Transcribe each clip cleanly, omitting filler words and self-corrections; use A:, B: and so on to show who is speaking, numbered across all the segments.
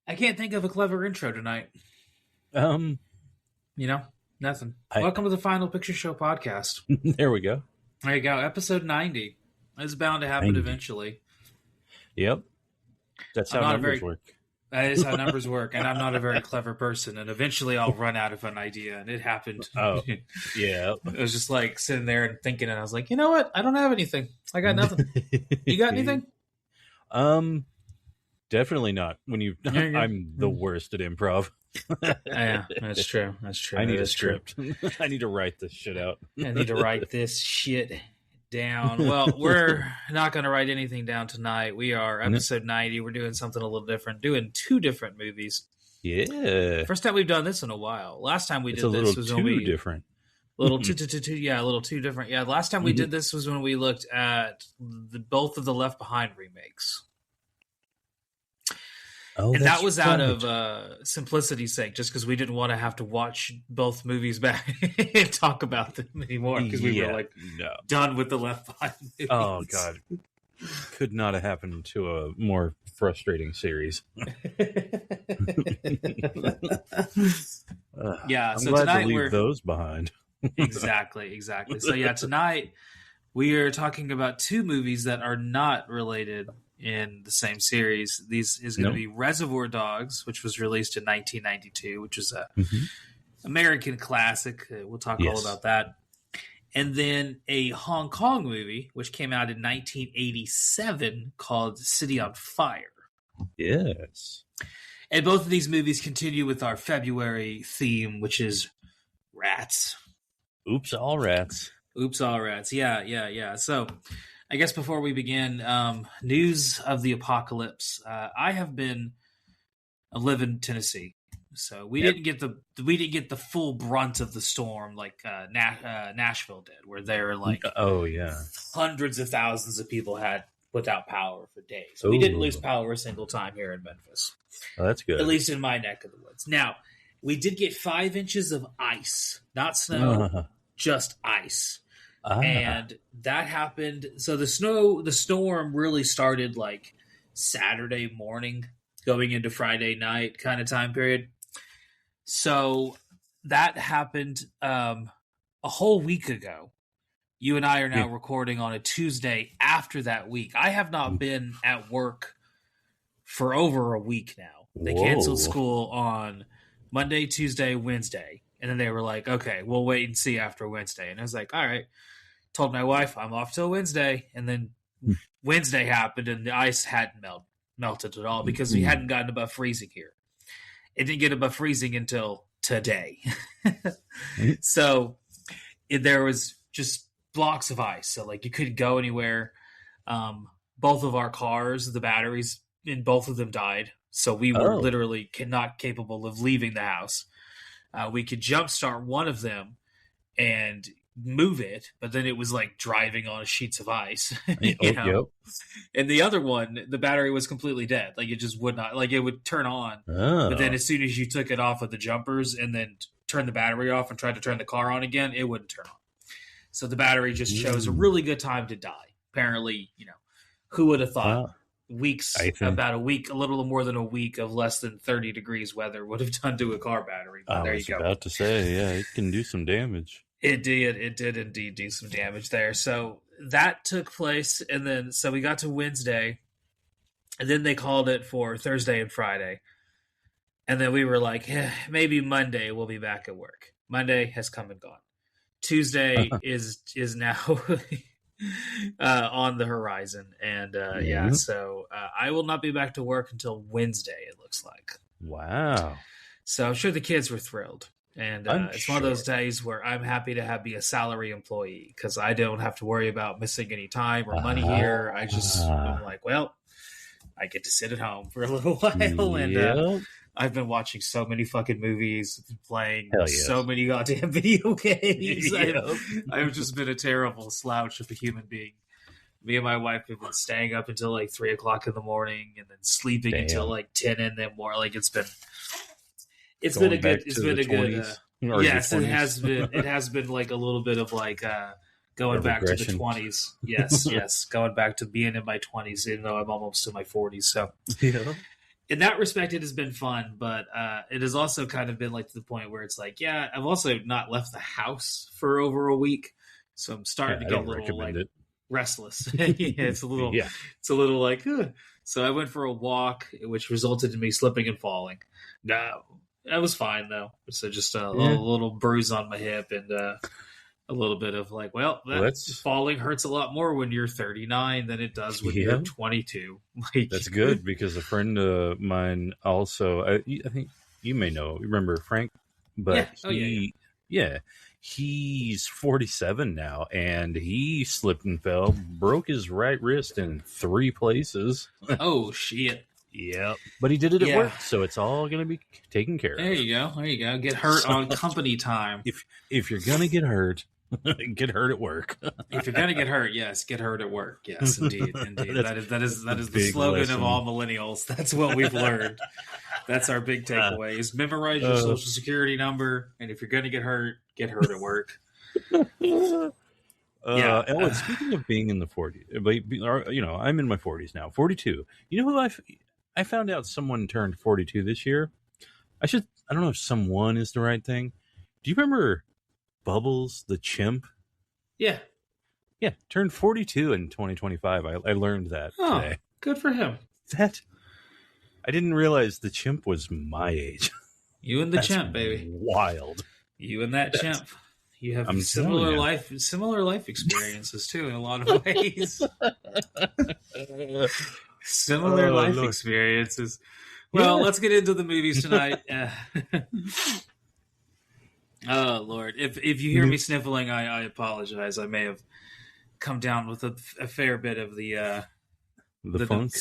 A: I can't think of a clever intro tonight.
B: Um,
A: You know, nothing.
B: I
A: Welcome to the Final Picture Show podcast.
B: There we go.
A: There you go, episode 90. It's bound to happen
B: 90.
A: eventually.
B: Yep, that's
A: I'm
B: how
A: not
B: numbers work.
A: That is how numbers work, and I'm not a very clever person, and eventually I'll run out of an idea, and it happened.
B: Oh, yeah.
A: I was just like sitting there and thinking, and I was like, you know what? I don't have anything. I got nothing. You got anything?
B: Definitely not. I'm the worst at improv.
A: Yeah, that's true. That's true.
B: I need
A: That
B: a
A: is true.
B: script. I need to write this shit out.
A: I need to write this shit down. Well, we're not going to write anything down tonight. We are episode 90. We're doing something a little different, doing two different movies.
B: Yeah,
A: First time we've done this in a while. Last time we
B: it's
A: did
B: a
A: this
B: little
A: was
B: too
A: when we
B: different.
A: little two, yeah, a little too different. Yeah, last time we did this was when we looked at both of the Left Behind remakes.
B: Oh,
A: And that was out
B: right.
A: of simplicity's sake, just because we didn't want to have to watch both movies back and talk about them anymore, because we were
B: no.
A: done with the Left Behind movies.
B: Oh god, could not have happened to a more frustrating series.
A: Yeah,
B: I'm
A: so
B: glad
A: tonight
B: to leave
A: we're
B: those behind.
A: exactly. So yeah, tonight we are talking about two movies that are not related in the same series. These is going to be Reservoir Dogs, which was released in 1992, which is a American classic. We'll talk all about that. And then a Hong Kong movie, which came out in 1987, called City on Fire.
B: Yes.
A: And both of these movies continue with our February theme, which is rats.
B: Oops, all rats.
A: Oops, all rats. Yeah. So I guess before we begin, news of the apocalypse. I have been living in Tennessee, so we didn't get the full brunt of the storm like Nashville did, where there were like hundreds of thousands of people had without power for days. We didn't lose power a single time here in Memphis.
B: Oh, that's good.
A: At least in my neck of the woods. Now, we did get 5 inches of ice, not snow, just ice. And that happened. So the storm really started like Saturday morning going into Friday night kind of time period. So that happened a whole week ago. You and I are now recording on a Tuesday after that week. I have not been at work for over a week now. They canceled school on Monday, Tuesday, Wednesday. And then they were like, okay, we'll wait and see after Wednesday. And I was like, all right. Told my wife I'm off till Wednesday, and then Wednesday happened, and the ice hadn't melted at all because we hadn't gotten above freezing here. It didn't get above freezing until today. So there was just blocks of ice, so like you couldn't go anywhere. Both of our cars, the batteries in both of them died, so we were literally not capable of leaving the house. We could jumpstart one of them and move it, but then it was like driving on sheets of ice. And the other one, the battery was completely dead. Like it just would not, like it would turn on, but then as soon as you took it off of the jumpers and then turned the battery off and tried to turn the car on again, it wouldn't turn on. So the battery just chose a really good time to die. Apparently, who would have thought about a week, a little more than a week of less than 30 degrees weather would have done to a car battery. But there you go.
B: I was about to say, yeah, it can do some damage.
A: It did indeed do some damage there. So that took place, and then so we got to Wednesday, and then they called it for Thursday and Friday. And then we were like, maybe Monday we'll be back at work. Monday has come and gone. Tuesday is now on the horizon. And so I will not be back to work until Wednesday, it looks like.
B: Wow.
A: So I'm sure the kids were thrilled. And it's one of those days where I'm happy to be a salary employee because I don't have to worry about missing any time or money here. I'm like, well, I get to sit at home for a little while. And I've been watching so many fucking movies, playing so many goddamn video games. I've just been a terrible slouch of a human being. Me and my wife have been staying up until like 3 o'clock in the morning and then sleeping until like 10 in the morning. Like it's been a good. Yes, it has been. It has been like a little bit of like going back to the 20s. Yes, going back to being in my 20s, even though I'm almost in my 40s. So in that respect, it has been fun, but it has also kind of been like to the point where it's like, yeah, I've also not left the house for over a week, so I'm starting to get a little like restless. It's a little, it's a little like, ugh. So I went for a walk, which resulted in me slipping and falling. No, that was fine though. So just a little bruise on my hip and a little bit of like, falling hurts a lot more when you're 39 than it does when you're 22. Like,
B: that's good because a friend of mine also, I think you may know, remember Frank, but he's 47 now, and he slipped and fell, broke his right wrist in 3 places.
A: Oh shit!
B: Yep, but he did it at work, so it's all going to be taken care of.
A: There you go. Get hurt on company time.
B: If you're gonna get hurt, get hurt at work.
A: If you're gonna get hurt, yes, get hurt at work. Yes, indeed. That is the slogan lesson of all millennials. That's what we've learned. That's our big takeaway: is memorize your social security number, and if you're gonna get hurt at work.
B: Ellen, speaking of being in the 40s, I'm in my 40s now. 42. You know who I found out someone turned 42 this year? I don't know if someone is the right thing. Do you remember Bubbles the chimp?
A: Yeah,
B: turned 42 in 2025. I learned that today.
A: Good for him.
B: I didn't realize the chimp was my age.
A: You and the chimp, baby.
B: Wild.
A: You and that chimp. You have similar life experiences too in a lot of ways. Similar life experiences. Well, let's get into the movies tonight. Oh Lord! If you hear me sniffling, I apologize. I may have come down with a fair bit of the
B: funk?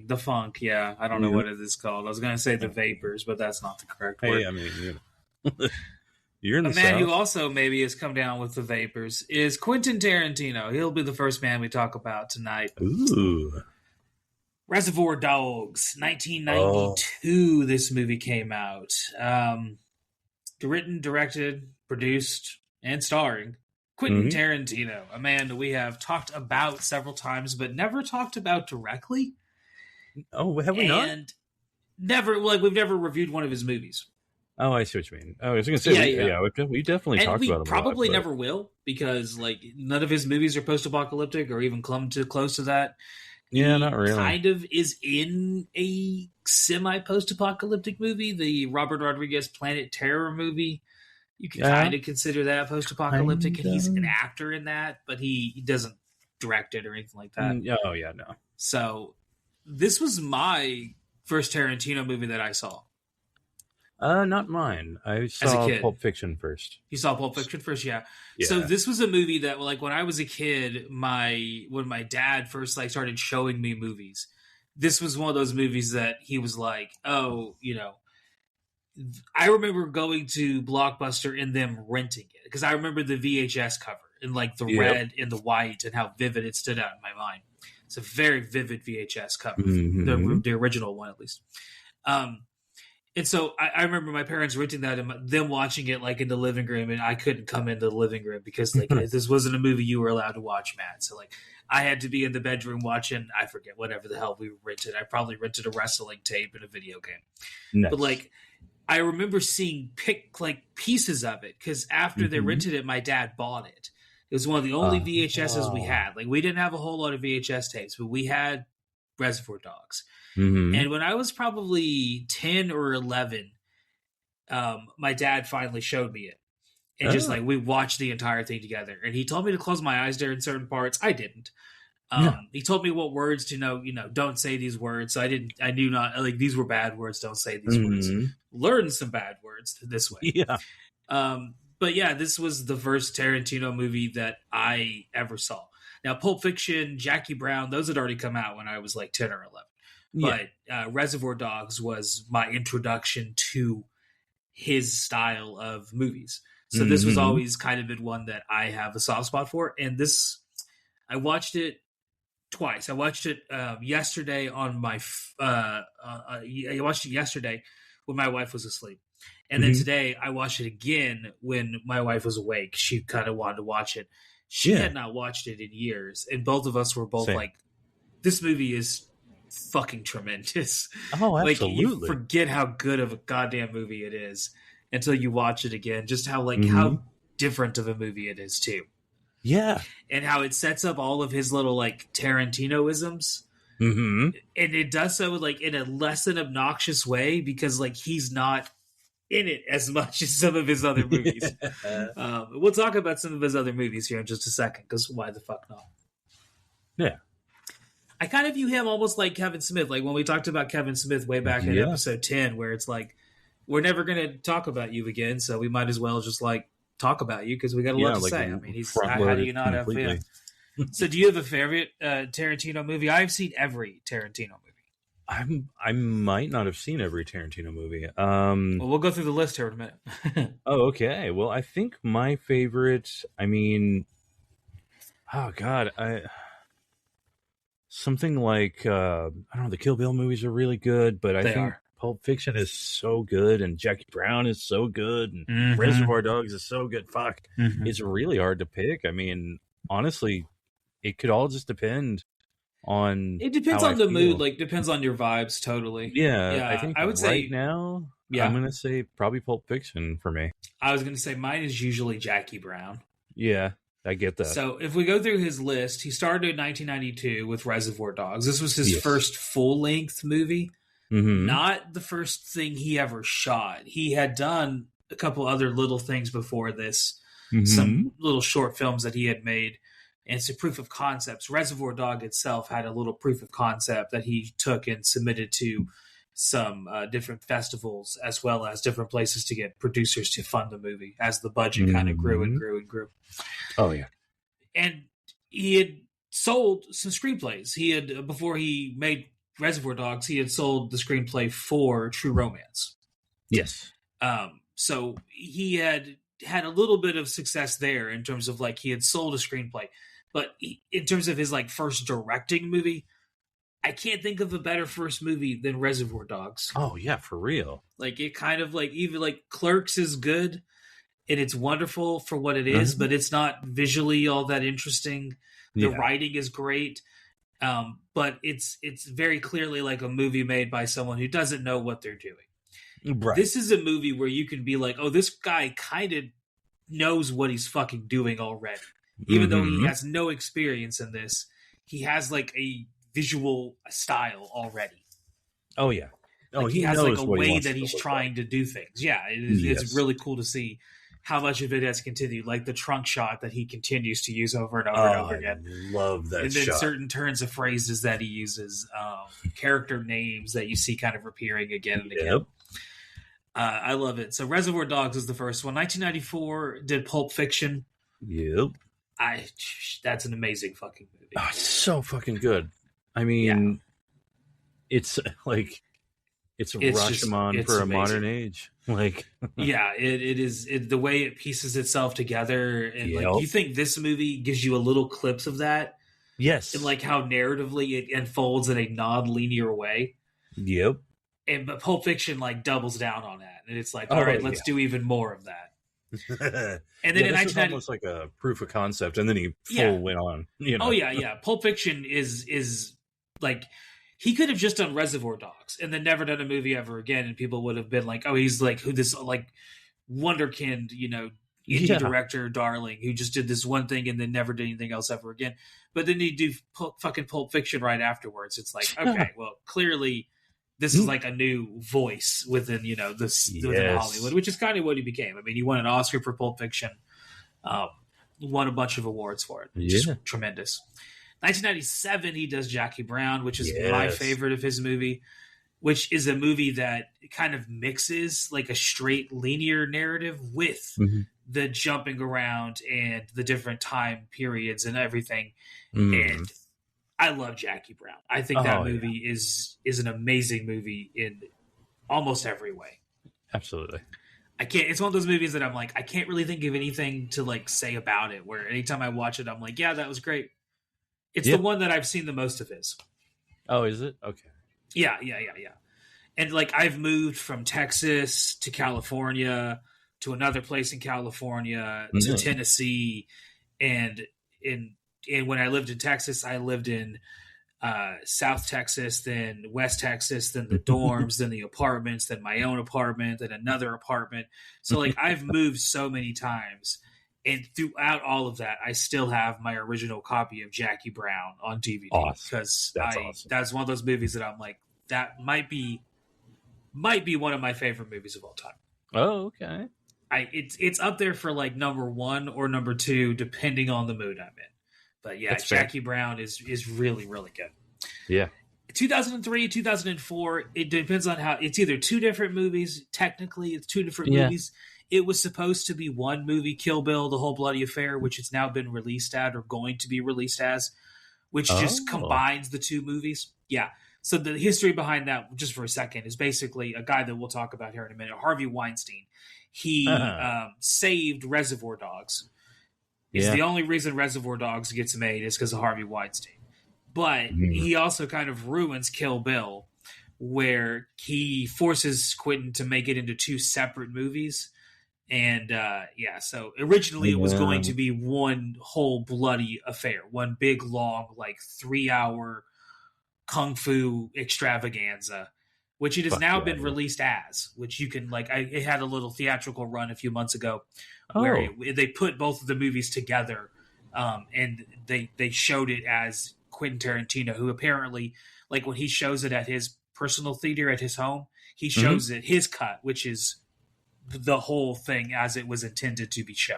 A: The funk. Yeah, I don't know what it is called. I was going to say the vapors, but that's not the correct word.
B: Hey, I mean, you're in the
A: man
B: South.
A: Who also maybe has come down with the vapors is Quentin Tarantino. He'll be the first man we talk about tonight.
B: Ooh.
A: Reservoir Dogs, 1992. This movie came out. Written, directed, produced, and starring Quentin Tarantino, a man that we have talked about several times, but never talked about directly.
B: Oh, have we not?
A: And we've never reviewed one of his movies.
B: Oh, I see what you mean. I was going to say, we definitely talked about him.
A: Probably never will, because none of his movies are post-apocalyptic or even come too close to that.
B: Yeah, not really.
A: Kind of is in a semi-post-apocalyptic movie, the Robert Rodriguez Planet Terror movie. You can kind of consider that post-apocalyptic, and he's an actor in that, but he doesn't direct it or anything like that.
B: Oh, yeah, no.
A: So this was my first Tarantino movie that I saw.
B: Not mine. I saw Pulp Fiction first.
A: You saw Pulp Fiction first, yeah. So this was a movie that, when I was a kid, when my dad first started showing me movies, this was one of those movies that he was like, "Oh, I remember going to Blockbuster and them renting it because I remember the VHS cover and the red and the white and how vivid it stood out in my mind. It's a very vivid VHS cover, the original one at least." And so I remember my parents renting that and them watching it in the living room, and I couldn't come into the living room because this wasn't a movie you were allowed to watch, Matt. So I had to be in the bedroom watching, I forget, whatever the hell we rented. I probably rented a wrestling tape and a video game. Nice. But I remember seeing pieces of it because after they rented it, my dad bought it. It was one of the only VHSs we had. We didn't have a whole lot of VHS tapes, but we had Reservoir Dogs. And when I was probably 10 or 11, my dad finally showed me it. And we watched the entire thing together. And he told me to close my eyes during certain parts. I didn't. He told me what words to know, don't say these words. So I knew not, these were bad words. Don't say these words. Learn some bad words this way.
B: Yeah.
A: But yeah, this was the first Tarantino movie that I ever saw. Now, Pulp Fiction, Jackie Brown, those had already come out when I was 10 or 11. But Reservoir Dogs was my introduction to his style of movies. So this was always kind of been one that I have a soft spot for. And I watched it twice. I watched it yesterday on my. I watched it yesterday when my wife was asleep, and then today I watched it again when my wife was awake. She kind of wanted to watch it. She had not watched it in years, and both of us were both like, "This movie is fucking tremendous.
B: Oh,
A: Like, you
B: absolutely.
A: forget how good of a goddamn movie it is until you watch it again. Just how
B: Hmm.
A: how different of a movie it is too,
B: Yeah.
A: and how it sets up all of his little like Tarantino-isms.
B: Hmm.
A: And it does so like in a less than obnoxious way because like he's not in it as much as some of his other movies. We'll talk about some of his other movies here in just a second because why the fuck not?
B: Yeah.
A: I kind of view him almost like Kevin Smith, like when we talked about Kevin Smith way back in
B: Yeah.
A: episode 10, where it's like, we're never going to talk about you again, so we might as well just like talk about you because we got a lot
B: Yeah.
A: to
B: Like
A: say. I mean, he's
B: front
A: how do
B: loaded
A: you not have? Yeah.
B: completely.
A: So, do you have a favorite Tarantino movie? I've seen every Tarantino movie.
B: I might not have seen every Tarantino movie.
A: Well, we'll go through the list here in a minute.
B: Oh, okay. Well, I think my favorite. I mean, oh God, something like I don't know. The Kill Bill movies are really good, but I
A: They
B: think
A: are.
B: Pulp Fiction is so good, and Jackie Brown is so good, and
A: Mhm.
B: Reservoir Dogs is so good. Fuck,
A: Mhm.
B: it's really hard to pick. I mean, honestly, it could all just depend on
A: It depends
B: how I
A: on the mood,
B: feel.
A: like depends on your vibes totally.
B: Yeah, I
A: Yeah,
B: think
A: I would
B: right
A: say
B: now I'm
A: yeah.
B: gonna say probably Pulp Fiction for me.
A: I was going to say mine is usually Jackie Brown.
B: Yeah, I get that.
A: So if we go through his list, he started in 1992 with Reservoir Dogs. This was his
B: Yes.
A: first full-length movie,
B: Mm-hmm.
A: not the first thing he ever shot. He had done a couple other little things before this,
B: Mm-hmm.
A: some little short films that he had made, and it's a proof of concepts. Reservoir Dog itself had a little proof of concept that he took and submitted to some different festivals as well as different places to get producers to fund the movie as the budget kind of grew and
B: Mm-hmm.
A: grew and grew.
B: Oh yeah.
A: And he had sold some screenplays. He had before he made Reservoir Dogs, he had sold the screenplay for True Romance.
B: Yes.
A: So he had a little bit of success there in terms of like he had sold a screenplay, but in terms of his like first directing movie, I can't think of a better first movie than Reservoir Dogs.
B: Oh yeah, for real.
A: Like it kind of like even like Clerks is good and it's wonderful for what it is, but it's not visually all that interesting. The
B: Yeah.
A: writing is great, but it's very clearly like a movie made by someone who doesn't know what they're doing.
B: Right.
A: This is a movie where you can be like, oh, this guy kind of knows what he's fucking doing already. Even though he has no experience in this, he has like a visual style already.
B: Oh yeah. Oh,
A: Like
B: he
A: has
B: knows
A: like a
B: what he
A: way
B: wants
A: that
B: it to
A: he's
B: look
A: trying to do things. Yeah, it's
B: Yes.
A: really cool to see how much of it has continued. Like the trunk shot that he continues to use over and over
B: like.
A: and over again.
B: I love that
A: And then
B: shot.
A: certain turns of phrases that he uses, character names that you see kind of appearing again and again.
B: Yep.
A: I love it. So Reservoir Dogs is the first one. 1994 did Pulp Fiction.
B: Yep.
A: That's an amazing fucking movie.
B: Oh, it's so fucking good. I mean, it's like it's Rashomon for a modern age. Like,
A: yeah, it is the way it pieces itself together, and like you think this movie gives you a little clips of that.
B: Yes,
A: and like how narratively it unfolds in a non-linear way.
B: Yep.
A: But Pulp Fiction like doubles down on that, and it's like, all right, let's do even more of that. And then in 1990,
B: almost like a proof of concept, and then he went on. You know?
A: Oh yeah. Pulp Fiction is like he could have just done Reservoir Dogs and then never done a movie ever again, and people would have been like, oh, he's like who this like wonderkind, indie director darling who just did this one thing and then never did anything else ever again. But then you do fucking Pulp Fiction right afterwards. It's like, okay, well, clearly this is like a new voice within, within Hollywood, which is kind of what he became. I mean, he won an Oscar for Pulp Fiction, won a bunch of awards for it. Just tremendous. 1997, he does Jackie Brown, which is my favorite of his movie, which is a movie that kind of mixes like a straight linear narrative with the jumping around and the different time periods and everything. And I love Jackie Brown. I think that movie is an amazing movie in almost every way.
B: Absolutely.
A: It's one of those movies that I'm like, I can't really think of anything to like say about it, where anytime I watch it, I'm like, yeah, that was great. It's the one that I've seen the most of his.
B: Oh, is it? Okay.
A: Yeah. And like I've moved from Texas to California to another place in California to Tennessee, and when I lived in Texas, I lived in South Texas, then West Texas, then the dorms, then the apartments, then my own apartment, then another apartment. So like I've moved so many times, and throughout all of that, I still have my original copy of Jackie Brown on DVD because
B: awesome.
A: That's one of those movies that I'm like, that might be one of my favorite movies of all time.
B: Oh, okay.
A: It's up there for like number 1 or number 2, depending on the mood I'm in. But yeah,
B: That's
A: Jackie
B: fair.
A: Brown is really, really good.
B: Yeah.
A: 2003, 2004, it depends on how, it's either 2 different movies. Technically, it's 2 different movies. It was supposed to be one movie, Kill Bill, The Whole Bloody Affair, which it's now been released at or going to be released as, which just combines the 2 movies. Yeah. So the history behind that, just for a second, is basically a guy that we'll talk about here in a minute, Harvey Weinstein. He saved Reservoir Dogs. Is the only reason Reservoir Dogs gets made is because of Harvey Weinstein. But he also kind of ruins Kill Bill, where he forces Quentin to make it into 2 separate movies. And so originally it was going to be one whole bloody affair, one big long, like 3-hour kung fu extravaganza, which it has now been released as, which you can it had a little theatrical run a few months ago where they put both of the movies together, and they showed it as Quentin Tarantino, who apparently, like when he shows it at his personal theater at his home, he shows it his cut, which is the whole thing as it was intended to be shown.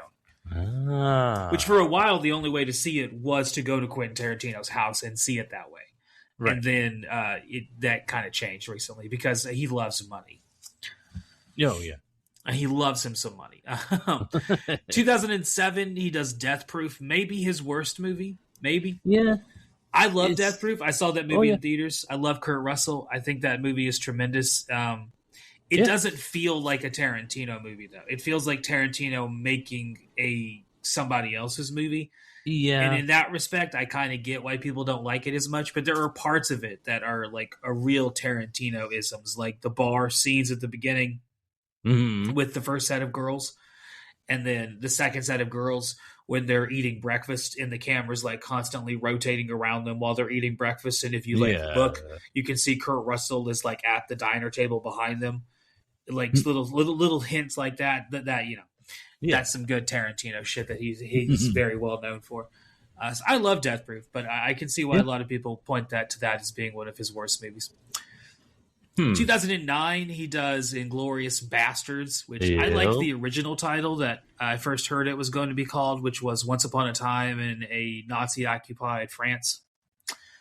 A: Which for a while the only way to see it was to go to Quentin Tarantino's house and see it that way. Right. And then that kind of changed recently because he loves money.
B: Oh, yeah.
A: He loves him some money. 2007, he does Death Proof, maybe his worst movie. Maybe.
B: Yeah.
A: I love Death Proof. I saw that movie in theaters. I love Kurt Russell. I think that movie is tremendous. It doesn't feel like a Tarantino movie, though. It feels like Tarantino making somebody else's movie. Yeah. And in that respect, I kind of get why people don't like it as much, but there are parts of it that are like a real Tarantino-isms, like the bar scenes at the beginning with the first set of girls, and then the second set of girls when they're eating breakfast and the camera's like constantly rotating around them while they're eating breakfast. And if you look, you can see Kurt Russell is like at the diner table behind them, like little hints like that, that's some good Tarantino shit that he's very well known for. So I love Death Proof, but I can see why a lot of people point to that as being one of his worst movies. 2009, he does Inglourious Bastards, which I like the original title that I first heard it was going to be called, which was Once Upon a Time in a Nazi-occupied France.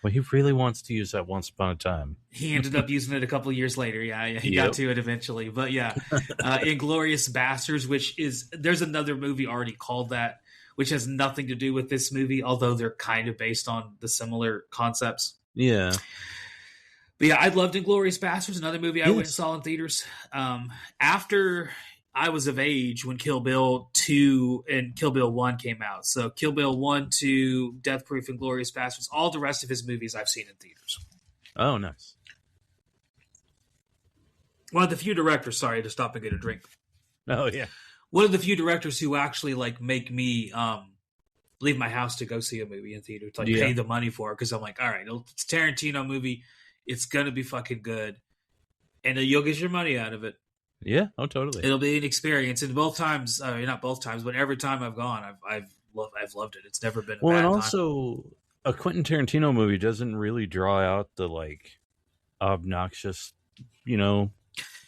B: Well, he really wants to use that Once Upon a Time.
A: He ended up using it a couple of years later. Yeah, he got to it eventually. But Inglourious Bastards, there's another movie already called that, which has nothing to do with this movie, although they're kind of based on the similar concepts.
B: Yeah.
A: But yeah, I loved Inglourious Bastards, another movie I went and saw in theaters. After I was of age when Kill Bill 2 and Kill Bill 1 came out. So Kill Bill 1, 2, Death Proof, Inglourious Bastards, all the rest of his movies I've seen in theaters.
B: Oh, nice.
A: One of the few directors, sorry to stop and get a drink.
B: Oh, yeah.
A: One of the few directors who actually make me leave my house to go see a movie in theater, to pay the money for it, because I'm like, all right, it's a Tarantino movie. It's going to be fucking good. And you'll get your money out of it.
B: Yeah, totally.
A: It'll be an experience. And both times, not both times, but every time I've gone, I've loved it. It's never been a bad
B: and also, a Quentin Tarantino movie doesn't really draw out the, obnoxious,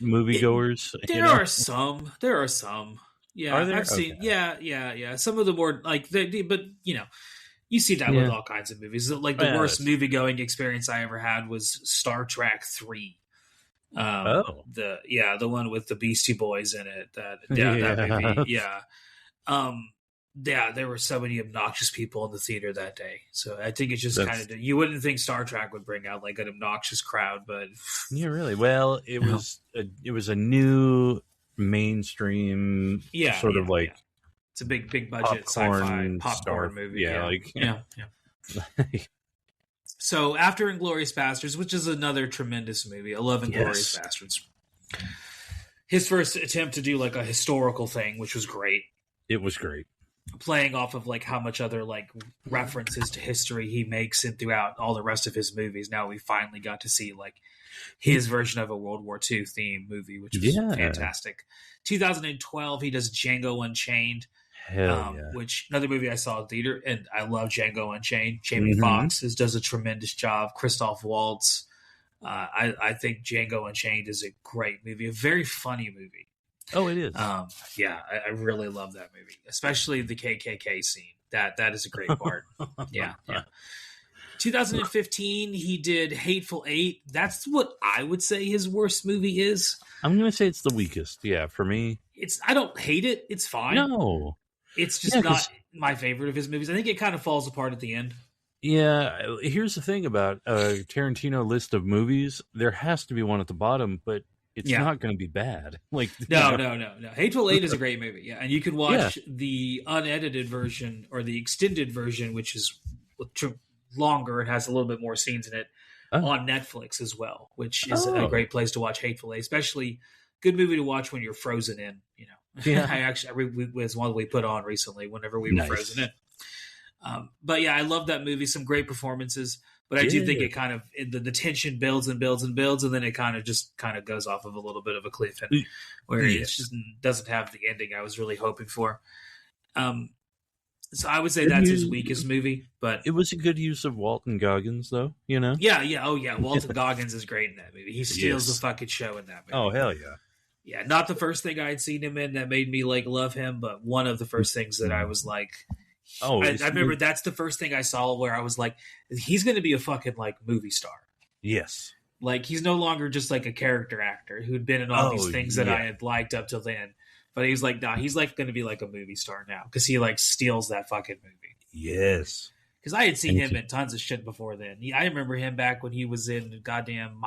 B: moviegoers.
A: There are some. Yeah,
B: are there?
A: I've seen. Yeah. Some of the more, but, you see that with all kinds of movies. The worst movie-going experience I ever had was Star Trek 3. The one with the Beastie Boys in it. That movie. Yeah. There were so many obnoxious people in the theater that day. So I think it's just kind of, you wouldn't think Star Trek would bring out an obnoxious crowd, but
B: yeah, really. Well, it was a new mainstream sort of
A: it's a big budget sci-fi popcorn movie. Yeah. So after Inglourious Bastards, which is another tremendous movie, I love Inglourious Bastards. His first attempt to do a historical thing, which was great.
B: It was great.
A: playing off of like how much other like references to history he makes and throughout all the rest of his movies. Now we finally got to see like his version of a World War II theme movie, which was fantastic. 2012, he does Django Unchained.
B: Hell yeah.
A: Which another movie I saw in theater, and I love Django Unchained. Jamie Foxx does a tremendous job. Christoph Waltz. I think Django Unchained is a great movie, a very funny movie.
B: Oh, it is.
A: Yeah, I really love that movie, especially the KKK scene. That is a great part. Yeah. 2015, he did Hateful Eight. That's what I would say his worst movie is.
B: I'm going to say it's the weakest. Yeah, for me.
A: I don't hate it. It's fine.
B: No.
A: It's just not my favorite of his movies. I think it kind of falls apart at the end.
B: Yeah, here's the thing about a Tarantino list of movies. There has to be one at the bottom, but it's not going to be bad. Like
A: No. Hateful Eight is a great movie. Yeah, and you can watch the unedited version or the extended version, which is longer and has a little bit more scenes in it, on Netflix as well, which is a great place to watch Hateful Eight. Especially good movie to watch when you're frozen in. You know, it was one we put on recently whenever we were frozen in. But yeah, I love that movie. Some great performances, but I do think it kind of the tension builds and builds and builds, and then it kind of goes off of a little bit of a cliff, and where it just doesn't have the ending I was really hoping for. So I would say that's his weakest movie, but
B: it was a good use of Walton Goggins, though. You know?
A: Yeah. Walton Goggins is great in that movie. He steals the fucking show in that movie.
B: Oh hell yeah!
A: Yeah, not the first thing I'd seen him in that made me like love him, but one of the first things that I was like. I remember that's the first thing I saw where I was like, he's going to be a fucking like movie star.
B: Yes.
A: Like he's no longer just like a character actor who'd been in all these things that I had liked up till then. But he's like, nah, he's like going to be like a movie star now because he like steals that fucking movie.
B: Yes.
A: Because I had seen him in tons of shit before then. I remember him back when he was in goddamn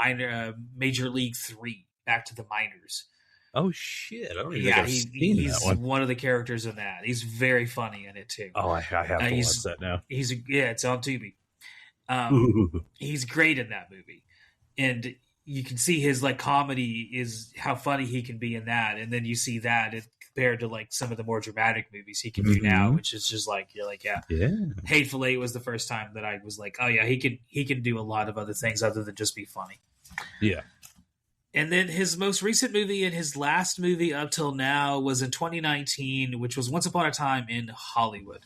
A: Major League 3, Back to the Minors.
B: Oh shit! I don't even think I've seen
A: he's
B: that
A: one of the characters in that. He's very funny in it too.
B: Oh, I have to watch that now.
A: It's on Tubi. He's great in that movie, and you can see his like comedy is how funny he can be in that, and then you see that compared to like some of the more dramatic movies he can do now, which is just like you're like yeah. Hateful Eight was the first time that I was like, oh yeah, he can do a lot of other things other than just be funny.
B: Yeah.
A: And then his most recent movie and his last movie up till now was in 2019, which was Once Upon a Time in Hollywood.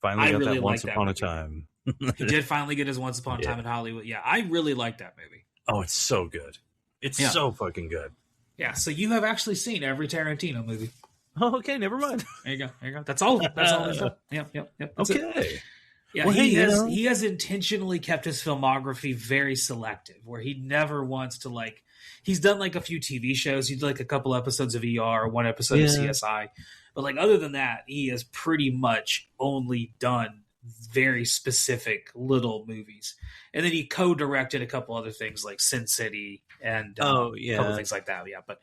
B: Finally got that Once Upon a Time.
A: He did finally get his Once Upon a Time in Hollywood. Yeah, I really like that movie.
B: Oh, it's so good. It's so fucking good.
A: Yeah, so you have actually seen every Tarantino movie.
B: Oh, okay, never mind.
A: There you go. That's all. That's all he's done. Yep.
B: Okay.
A: It. Yeah, well, he has intentionally kept his filmography very selective, where he never wants to like. He's done like a few TV shows. He did like a couple episodes of ER, one episode of CSI, but like other than that, he has pretty much only done very specific little movies. And then he co-directed a couple other things like Sin City and a couple things like that. Yeah, but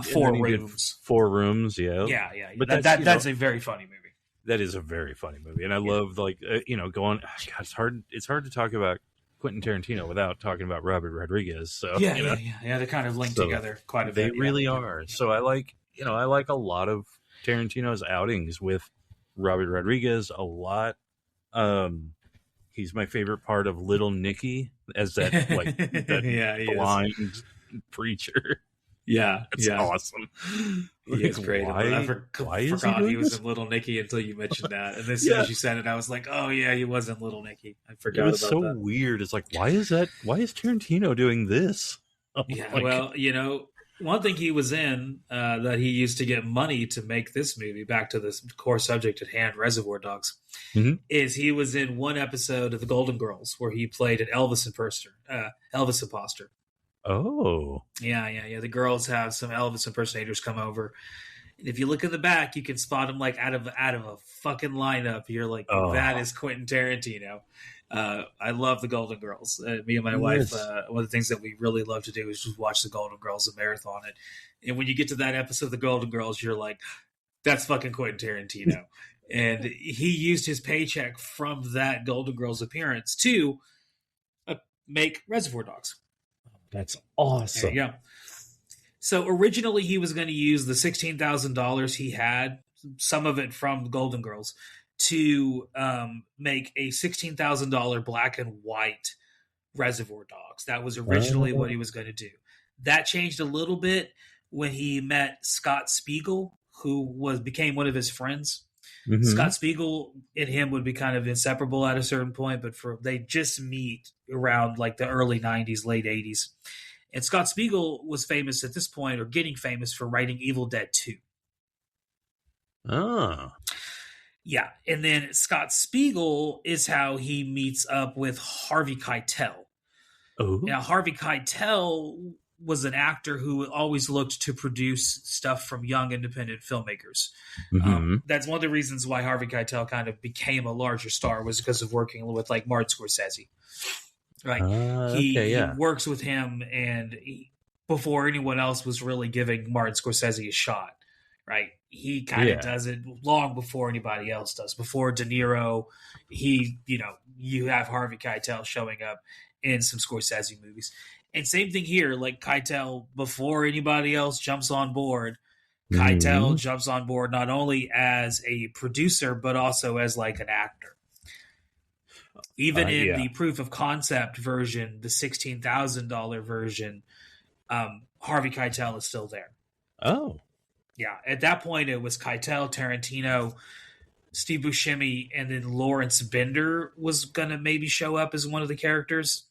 A: Four Rooms.
B: 4 Rooms, yeah.
A: Yeah. But that's a very funny movie.
B: That is a very funny movie, and I love like going. God, it's hard to talk about Quentin Tarantino without talking about Robert Rodriguez. So
A: yeah, they're kind of linked together quite a bit.
B: They really are. So I like a lot of Tarantino's outings with Robert Rodriguez a lot. He's my favorite part of Little Nicky as that like that blind preacher.
A: Yeah,
B: it's awesome.
A: He is great. I forgot he was in Little Nicky until you mentioned that. And as soon as you said it, I was like, oh yeah, he was in Little Nicky. I forgot about that. It's so
B: weird. It's like, why is Tarantino doing this?
A: Well, one thing he was in that he used to get money to make this movie, back to this core subject at hand, Reservoir Dogs, is he was in one episode of The Golden Girls where he played an Elvis imposter.
B: Oh.
A: Yeah. The girls have some Elvis impersonators come over. And if you look in the back, you can spot him like out of a fucking lineup. You're like, that is Quentin Tarantino. I love The Golden Girls. Me and my wife, one of the things that we really love to do is just watch The Golden Girls and marathon it. And when you get to that episode of The Golden Girls, you're like, that's fucking Quentin Tarantino. And he used his paycheck from that Golden Girls appearance to make Reservoir Dogs.
B: That's awesome.
A: There you go. So originally he was going to use the $16,000 he had some of it from Golden Girls, to make a $16,000 black and white Reservoir Dogs. That was originally what he was going to do. That changed a little bit when he met Scott Spiegel, who became one of his friends. Mm-hmm. Scott Spiegel and him would be kind of inseparable at a certain point, but they just meet around like the early 90s, late 80s. And Scott Spiegel was famous at this point, or getting famous, for writing Evil Dead 2.
B: Oh.
A: Yeah. And then Scott Spiegel is how he meets up with Harvey Keitel.
B: Oh.
A: Now, Harvey Keitel was an actor who always looked to produce stuff from young independent filmmakers. Mm-hmm. That's one of the reasons why Harvey Keitel kind of became a larger star, was because of working with like Martin Scorsese. Right? He works with him, and before anyone else was really giving Martin Scorsese a shot, right? He kind of does it long before anybody else does. Before De Niro, you have Harvey Keitel showing up in some Scorsese movies. And same thing here, like Keitel, before anybody else jumps on board, Keitel jumps on board not only as a producer, but also as like an actor. Even in the proof of concept version, the $16,000 version, Harvey Keitel is still there.
B: Oh.
A: Yeah. At that point, it was Keitel, Tarantino, Steve Buscemi, and then Lawrence Bender was going to maybe show up as one of the characters.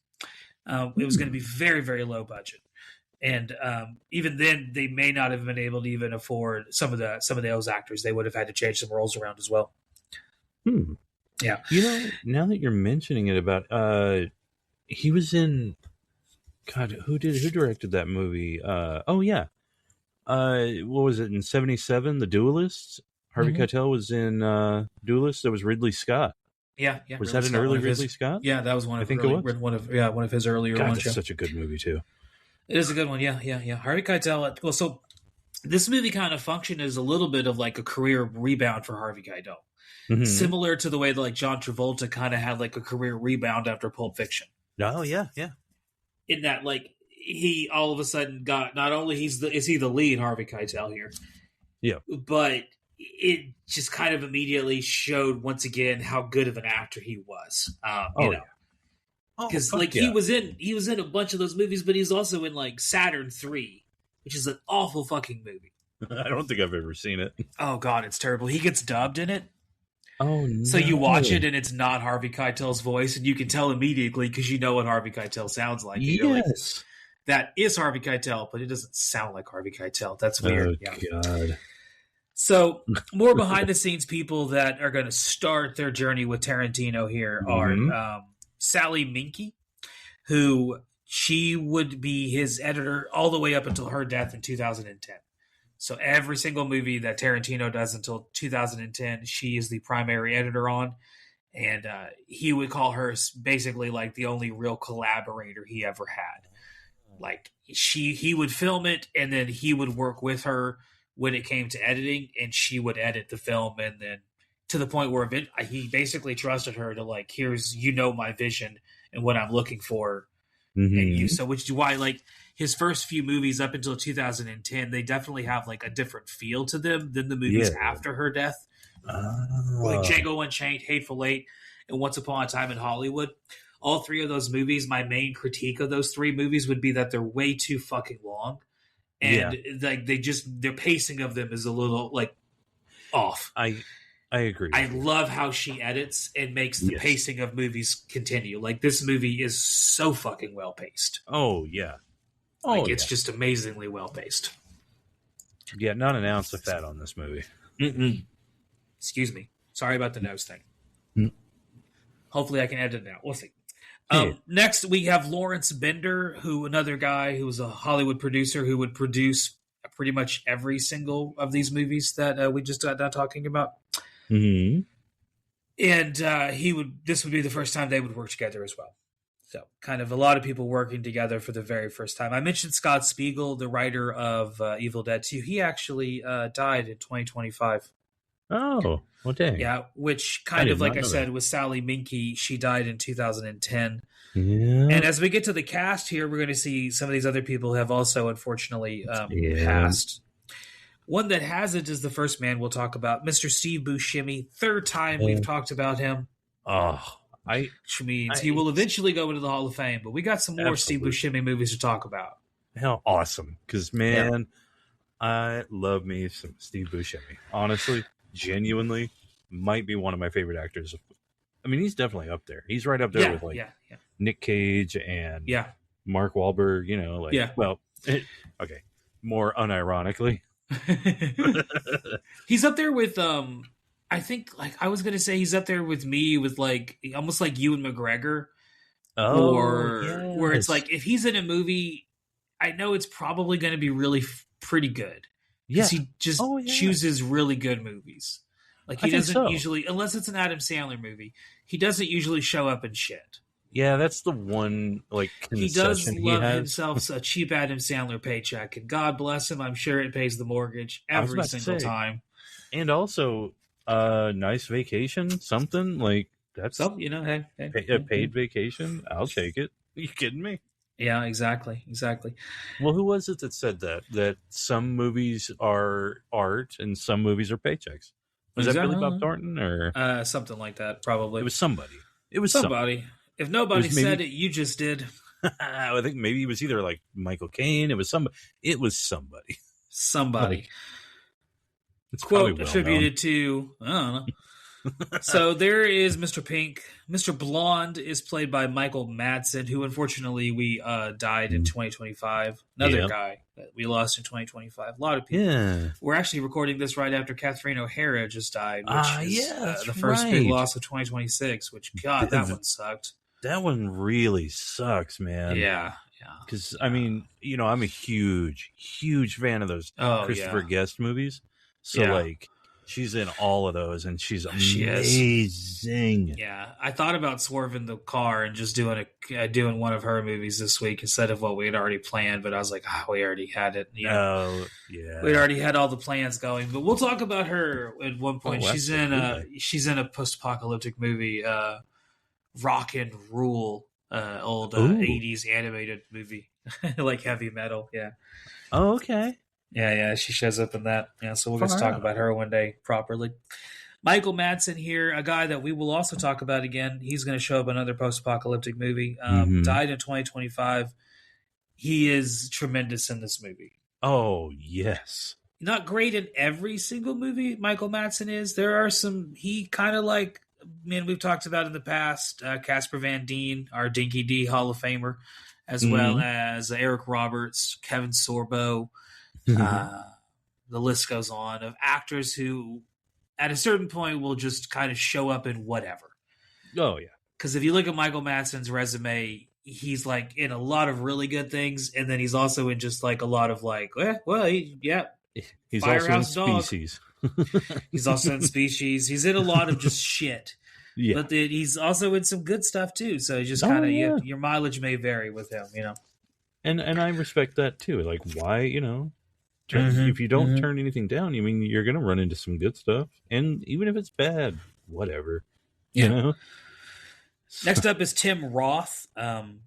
A: It was going to be very, very low budget. And even then, they may not have been able to even afford some of those actors. They would have had to change some roles around as well. Yeah.
B: Now that you're mentioning it about, he was in, God, who directed that movie? What was it, in 1977, The Duelists? Harvey Keitel was in Duelists. That was Ridley Scott.
A: Yeah.
B: Was that an early Ridley Scott?
A: Yeah, that was one of one of his earlier
B: ones.
A: That's
B: such a good movie too.
A: It is a good one. Yeah. Harvey Keitel. Well, so this movie kind of functioned as a little bit of like a career rebound for Harvey Keitel. Mm-hmm. Similar to the way that like John Travolta kind of had like a career rebound after Pulp Fiction.
B: Oh yeah.
A: In that, like, he all of a sudden got, not only is he the lead, Harvey Keitel here, but it just kind of immediately showed once again how good of an actor he was. Because he was in a bunch of those movies, but he's also in like Saturn 3, which is an awful fucking movie.
B: I don't think I've ever seen it.
A: Oh God, it's terrible. He gets dubbed in it.
B: Oh no!
A: So you watch it and it's not Harvey Keitel's voice, and you can tell immediately because you know what Harvey Keitel sounds like.
B: Yes,
A: that is Harvey Keitel, but it doesn't sound like Harvey Keitel. That's weird.
B: Oh God.
A: So more behind the scenes people that are going to start their journey with Tarantino here are Sally Minky, who she would be his editor all the way up until her death in 2010. So every single movie that Tarantino does until 2010, she is the primary editor on. And he would call her basically like the only real collaborator he ever had. Like he would film it, and then he would work with her when it came to editing, and she would edit the film. And then to the point where he basically trusted her to like, here's, my vision and what I'm looking for. And which is why like his first few movies up until 2010, they definitely have like a different feel to them than the movies after her death. Like Django Unchained, Hateful Eight, and Once Upon a Time in Hollywood. All three of those movies, my main critique of those three movies would be that they're way too fucking long. And like their pacing of them is a little like off.
B: I agree.
A: I love how she edits and makes the pacing of movies continue. Like this movie is so fucking well paced.
B: Oh yeah.
A: It's just amazingly well paced.
B: Yeah, not an ounce of fat on this movie.
A: Excuse me. Sorry about the nose thing. Hopefully I can edit it now. We'll see. Next, we have Lawrence Bender, another guy who was a Hollywood producer who would produce pretty much every single of these movies that we just got done talking about. And this would be the first time they would work together as well. So kind of a lot of people working together for the very first time. I mentioned Scott Spiegel, the writer of Evil Dead 2. He actually died in 2025.
B: Oh, well, dang.
A: Yeah, which kind of, like I said, with Sally Minky, she died in 2010.
B: Yeah.
A: And as we get to the cast here, we're going to see some of these other people have also, unfortunately, passed. One that hasn't is the first man we'll talk about, Mr. Steve Buscemi. Third time we've talked about him.
B: Oh,
A: which means he will eventually go into the Hall of Fame. But we got some more
B: absolutely.
A: Steve Buscemi movies to talk about.
B: Hell, awesome. Because, man, I love me some Steve Buscemi. Honestly, genuinely, might be one of my favorite actors. I mean, he's definitely up there. He's right up there with, like, Nick Cage and Mark Wahlberg, you know, like, well, okay, more unironically.
A: He's up there with, I think, like, I was going to say he's up there with me with, like, almost like Ewan McGregor. Where it's like, if he's in a movie, I know it's probably going to be really pretty good. Because he just chooses really good movies. Like, he doesn't usually, unless it's an Adam Sandler movie, he doesn't usually show up in shit.
B: Yeah, that's the one, like,
A: he does love himself a cheap Adam Sandler paycheck, and God bless him, I'm sure it pays the mortgage every single time.
B: And also, nice vacation, something, like, that's,
A: a
B: paid vacation, I'll take it. Are you kidding me?
A: Yeah, exactly.
B: Well, who was it that said that some movies are art and some movies are paychecks? Was that Billy Bob Thornton or
A: something like that? Probably.
B: It was somebody.
A: If nobody said it, you just did.
B: I think maybe it was either like Michael Caine. It was somebody.
A: Somebody.
B: It's
A: quote attributed to, I don't know. So there is Mr. Pink. Mr. Blonde is played by Michael Madsen, who unfortunately we died in 2025. Another guy that we lost in 2025. A lot of people.
B: Yeah.
A: We're actually recording this right after Catherine O'Hara just died, which is the first big loss of 2026, which, God, that one sucked.
B: That one really sucks, man.
A: Yeah.
B: Because, I mean, you know, I'm a huge, huge fan of those Christopher Guest movies. So, like, she's in all of those, and she's amazing.
A: Yeah, I thought about swerving the car and just doing one of her movies this week instead of what we had already planned. But I was like, we already had it. You know? We'd already had all the plans going. But we'll talk about her at one point. She's in a post-apocalyptic movie, Rock and Rule, old 80s animated movie, like heavy metal. Yeah.
B: Oh, okay.
A: Yeah, she shows up in that. Yeah, so we'll just talk about her one day properly. Michael Madsen here, a guy that we will also talk about again. He's going to show up in another post-apocalyptic movie. Died in 2025. He is tremendous in this movie.
B: Oh, yes.
A: Not great in every single movie Michael Madsen is. There are some, he kind of like, we've talked about in the past, Casper Van Dien, our Dinky D Hall of Famer, as well as Eric Roberts, Kevin Sorbo. The list goes on of actors who at a certain point will just kind of show up in whatever.
B: Oh yeah.
A: Because if you look at Michael Madsen's resume, he's like in a lot of really good things, and then he's also in just like a lot of like,
B: he's Firehouse also in Species.
A: He's also in Species. He's in a lot of just shit. Yeah. But he's also in some good stuff too. So just kind of your mileage may vary with him, you know.
B: And I respect that too. Like, why, you know, if you don't turn anything down, I mean, you're going to run into some good stuff. And even if it's bad, whatever. You know?
A: Next up is Tim Roth. Kind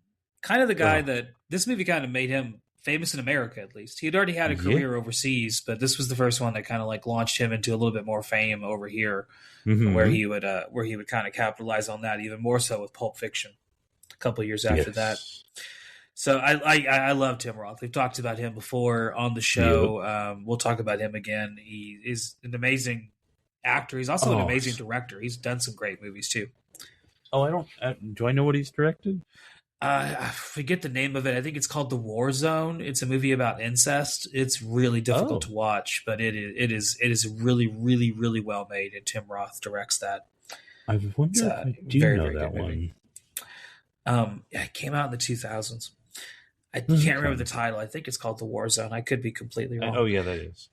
A: of the guy that this movie kind of made him famous in America, at least. He had already had a career overseas, but this was the first one that kind of like launched him into a little bit more fame over here, where he would kind of capitalize on that even more so with Pulp Fiction a couple of years after that. So I love Tim Roth. We've talked about him before on the show. We'll talk about him again. He is an amazing actor. He's also an amazing director. He's done some great movies too.
B: Oh, do I know what he's directed?
A: I forget the name of it. I think it's called The War Zone. It's a movie about incest. It's really difficult to watch, but it is really, really, really well made. And Tim Roth directs that.
B: I wonder if do you know that one?
A: It came out in the 2000s. I can't remember the title. I think it's called The War Zone. I could be completely wrong.
B: Oh yeah, that is.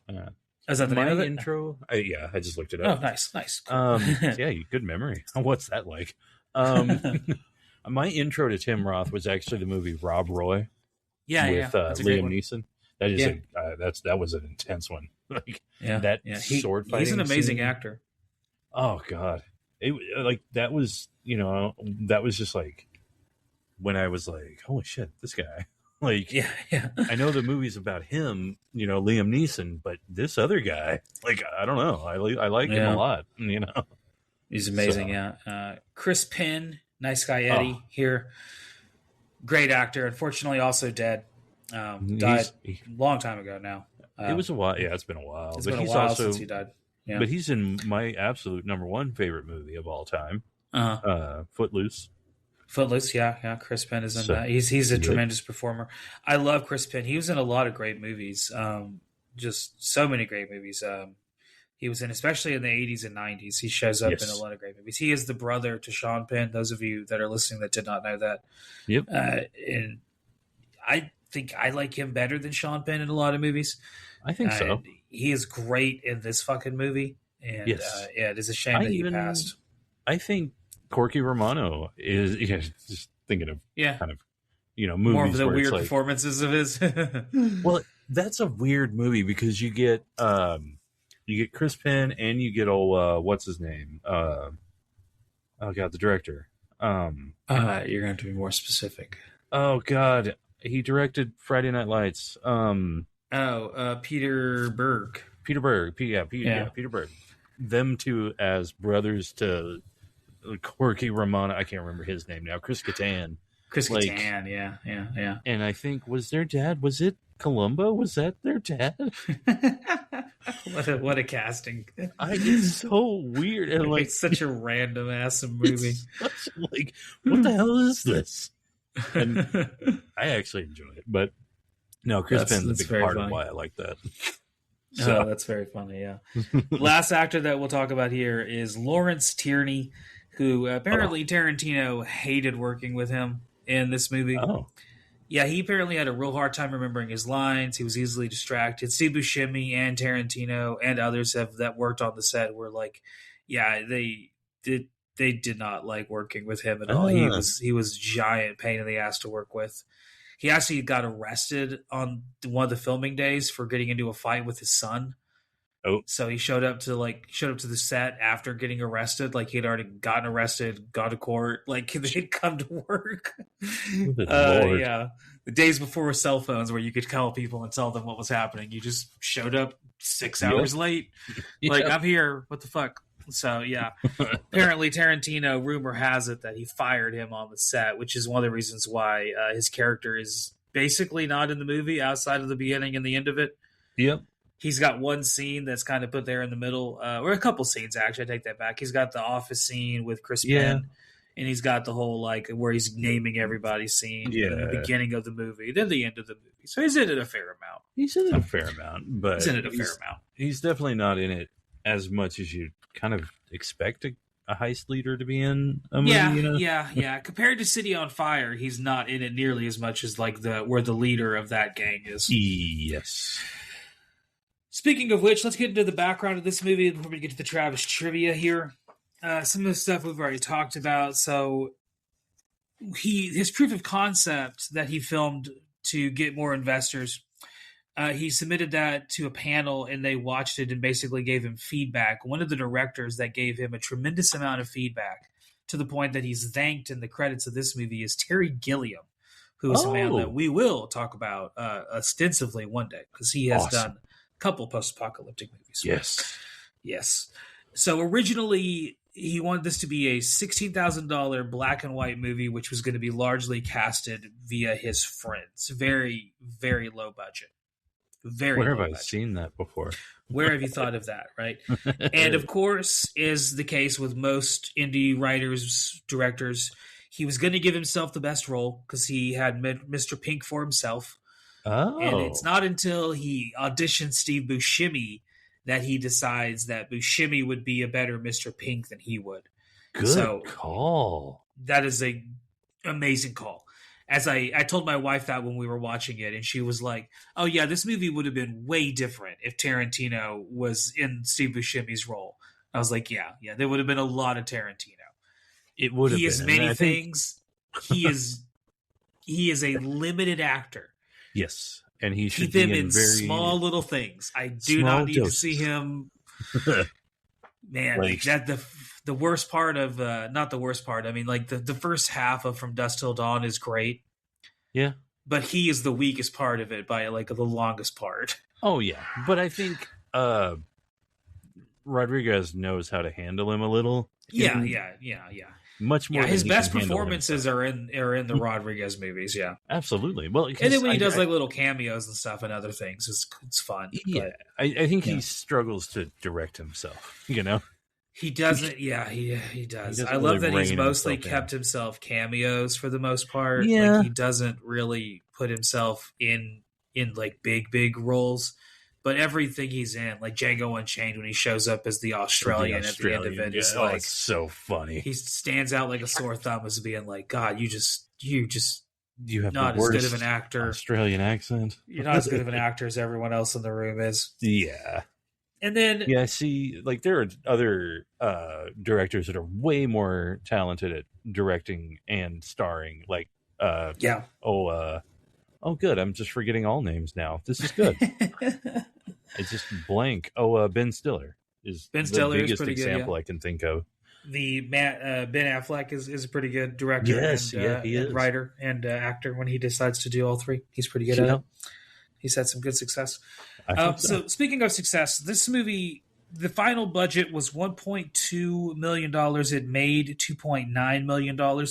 A: Is that the name of it?
B: Intro? I just looked it up.
A: Oh, nice.
B: Cool. Yeah, good memory. What's that like? My intro to Tim Roth was actually the movie Rob Roy. With Liam Neeson. That is that was an intense one. Sword fighting. He's
A: an amazing actor.
B: Oh God, that was that was just like when I was like, holy shit, this guy. Like,
A: Yeah, yeah.
B: I know the movie's about him, Liam Neeson, but this other guy, like, I don't know. I like him a
A: Yeah.
B: lot,
A: He's amazing,
B: So,
A: yeah. Chris Penn, Nice Guy
B: oh,
A: Eddie here. Great actor. Unfortunately, also dead. Died a long time ago now.
B: it was a while. Yeah, it's been a while.
A: It's
B: But
A: been a
B: he's
A: while since
B: also,
A: he died. Yeah.
B: but he's in my absolute number one favorite movie of all time,
A: Uh-huh.
B: Footloose.
A: Footloose, yeah. Chris Penn is in
B: So,
A: that. He's a
B: yep.
A: tremendous performer. I love Chris Penn. He was in a lot of great movies. Just so many great movies. He was in, especially in the 80s and 90s. He shows up in a
B: Yes.
A: lot of great movies. He is the brother to Sean Penn. Those of you that are listening that did not know that,
B: Yep.
A: and I think I like him better than Sean Penn in a lot of movies.
B: I think so.
A: He is great in this fucking movie, and
B: Yes.
A: yeah, it is a shame that he passed.
B: I think Corky Romano is, just thinking of
A: Yeah,
B: kind of, movies
A: more of the
B: where
A: weird
B: it's like,
A: performances of his.
B: well, that's a weird movie because you get Chris Penn and you get what's his name? Oh God, the director.
A: You're going to have to be more specific.
B: Oh God, he directed Friday Night Lights.
A: Peter Berg.
B: Peter Berg. Peter Berg. Them two as brothers to Corky Romano. I can't remember his name now. Chris Kattan.
A: Chris Kattan, yeah.
B: And I think, was their dad? Was it Columbo? Was that their dad?
A: What a casting!
B: It's so weird and like
A: it's such a random ass movie.
B: Like, what the hell is this? And I actually enjoy it, but no, Chris Penn's a big part of why I like that.
A: So that's very funny. Yeah. Last actor that we'll talk about here is Lawrence Tierney, who apparently Tarantino hated working with him in this movie.
B: Oh.
A: Yeah, he apparently had a real hard time remembering his lines. He was easily distracted. Steve Buscemi and Tarantino and others that worked on the set were like, yeah, they did not like working with him at all. He was giant pain in the ass to work with. He actually got arrested on one of the filming days for getting into a fight with his son.
B: Oh,
A: so he showed up to the set after getting arrested. Like, he had already gotten arrested, gone to court. Like, they'd come to work. Yeah, the days before cell phones, where you could call people and tell them what was happening. You just showed up 6 hours late. Like, I'm here. What the fuck? So yeah, apparently Tarantino, rumor has it that he fired him on the set, which is one of the reasons why his character is basically not in the movie outside of the beginning and the end of it.
B: Yep.
A: He's got one scene that's kind of put there in the middle, or a couple scenes, actually. I take that back. He's got the office scene with Chris Penn, and he's got the whole, like, where he's naming everybody's scene in the beginning of the movie, then the end of the movie. So he's in it a fair amount.
B: But
A: he's in it a fair amount.
B: He's definitely not in it as much as you kind of expect a heist leader to be in a movie.
A: Yeah. Compared to City on Fire, he's not in it nearly as much as, like, where the leader of that gang is.
B: Yes.
A: Speaking of which, let's get into the background of this movie before we get to the Travis trivia here. Some of the stuff we've already talked about. So his proof of concept that he filmed to get more investors, he submitted that to a panel, and they watched it and basically gave him feedback. One of the directors that gave him a tremendous amount of feedback, to the point that he's thanked in the credits of this movie, is Terry Gilliam, who is a man that we will talk about ostensively one day, because he has done couple post-apocalyptic movies. Yes. So originally, he wanted this to be a $16,000 black and white movie, which was going to be largely casted via his friends. Very, very low budget.
B: Where have I seen that before?
A: Where have you thought of that, right? And of course, is the case with most indie writers, directors, he was going to give himself the best role because he had Mr. Pink for himself.
B: Oh.
A: And it's not until he auditions Steve Buscemi that he decides that Buscemi would be a better Mr. Pink than he would.
B: Good call.
A: That is a amazing call. As I told my wife that when we were watching it, and she was like, oh yeah, this movie would have been way different if Tarantino was in Steve Buscemi's role. I was like, yeah, there would have been a lot of Tarantino.
B: It would have been.
A: He is many things. He is a limited actor.
B: Yes, and he should
A: keep him in very small little things. I do not need to see him. Man, like, that the worst part of not the worst part. I mean, like the first half of From Dusk Till Dawn is great.
B: Yeah,
A: but he is the weakest part of it by like the longest part.
B: Oh yeah, but I think Rodriguez knows how to handle him a little.
A: Yeah.
B: Much more.
A: Yeah, his best performances are in the Rodriguez movies. Yeah,
B: absolutely. Well,
A: and then when he does like little cameos and stuff and other things, it's fun.
B: Yeah, but, I think he struggles to direct himself. You know,
A: he doesn't. Yeah, he does. I love that he's mostly kept himself cameos for the most part.
B: Yeah,
A: like, he doesn't really put himself in like big roles. But everything he's in, like Django Unchained, when he shows up as the Australian at the end of it, is like
B: it's so funny.
A: He stands out like a sore thumb as being like, God, you have not
B: the
A: as good of an actor.
B: Australian accent.
A: You're not as good of an actor as everyone else in the room is.
B: Yeah.
A: And then
B: I see, like, there are other directors that are way more talented at directing and starring. Like, oh, good. I'm just forgetting all names now. This is good. It's just blank. Ben Stiller is the biggest example I can think of.
A: The Ben Affleck is a pretty good director and writer and actor when he decides to do all three. He's pretty good at it. He's had some good success. So speaking of success, this movie, the final budget was $1.2 million. It made $2.9 million.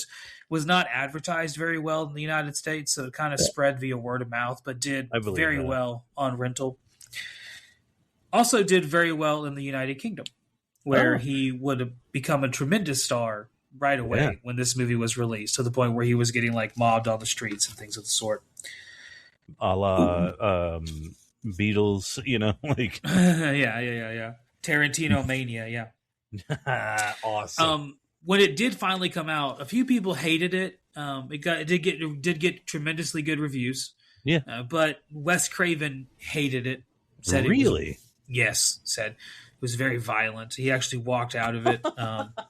A: Was not advertised very well in the United States, so it kind of spread via word of mouth, but did very well on rental. Also did very well in the United Kingdom, where he would have become a tremendous star right away when this movie was released, to the point where he was getting like mobbed on the streets and things of the sort.
B: A la Beatles, you know, like
A: yeah. Tarantino mania, yeah.
B: Awesome.
A: When it did finally come out, a few people hated it. It did get tremendously good reviews.
B: Yeah,
A: but Wes Craven hated it.
B: Said really?
A: Said it was very violent. He actually walked out of it,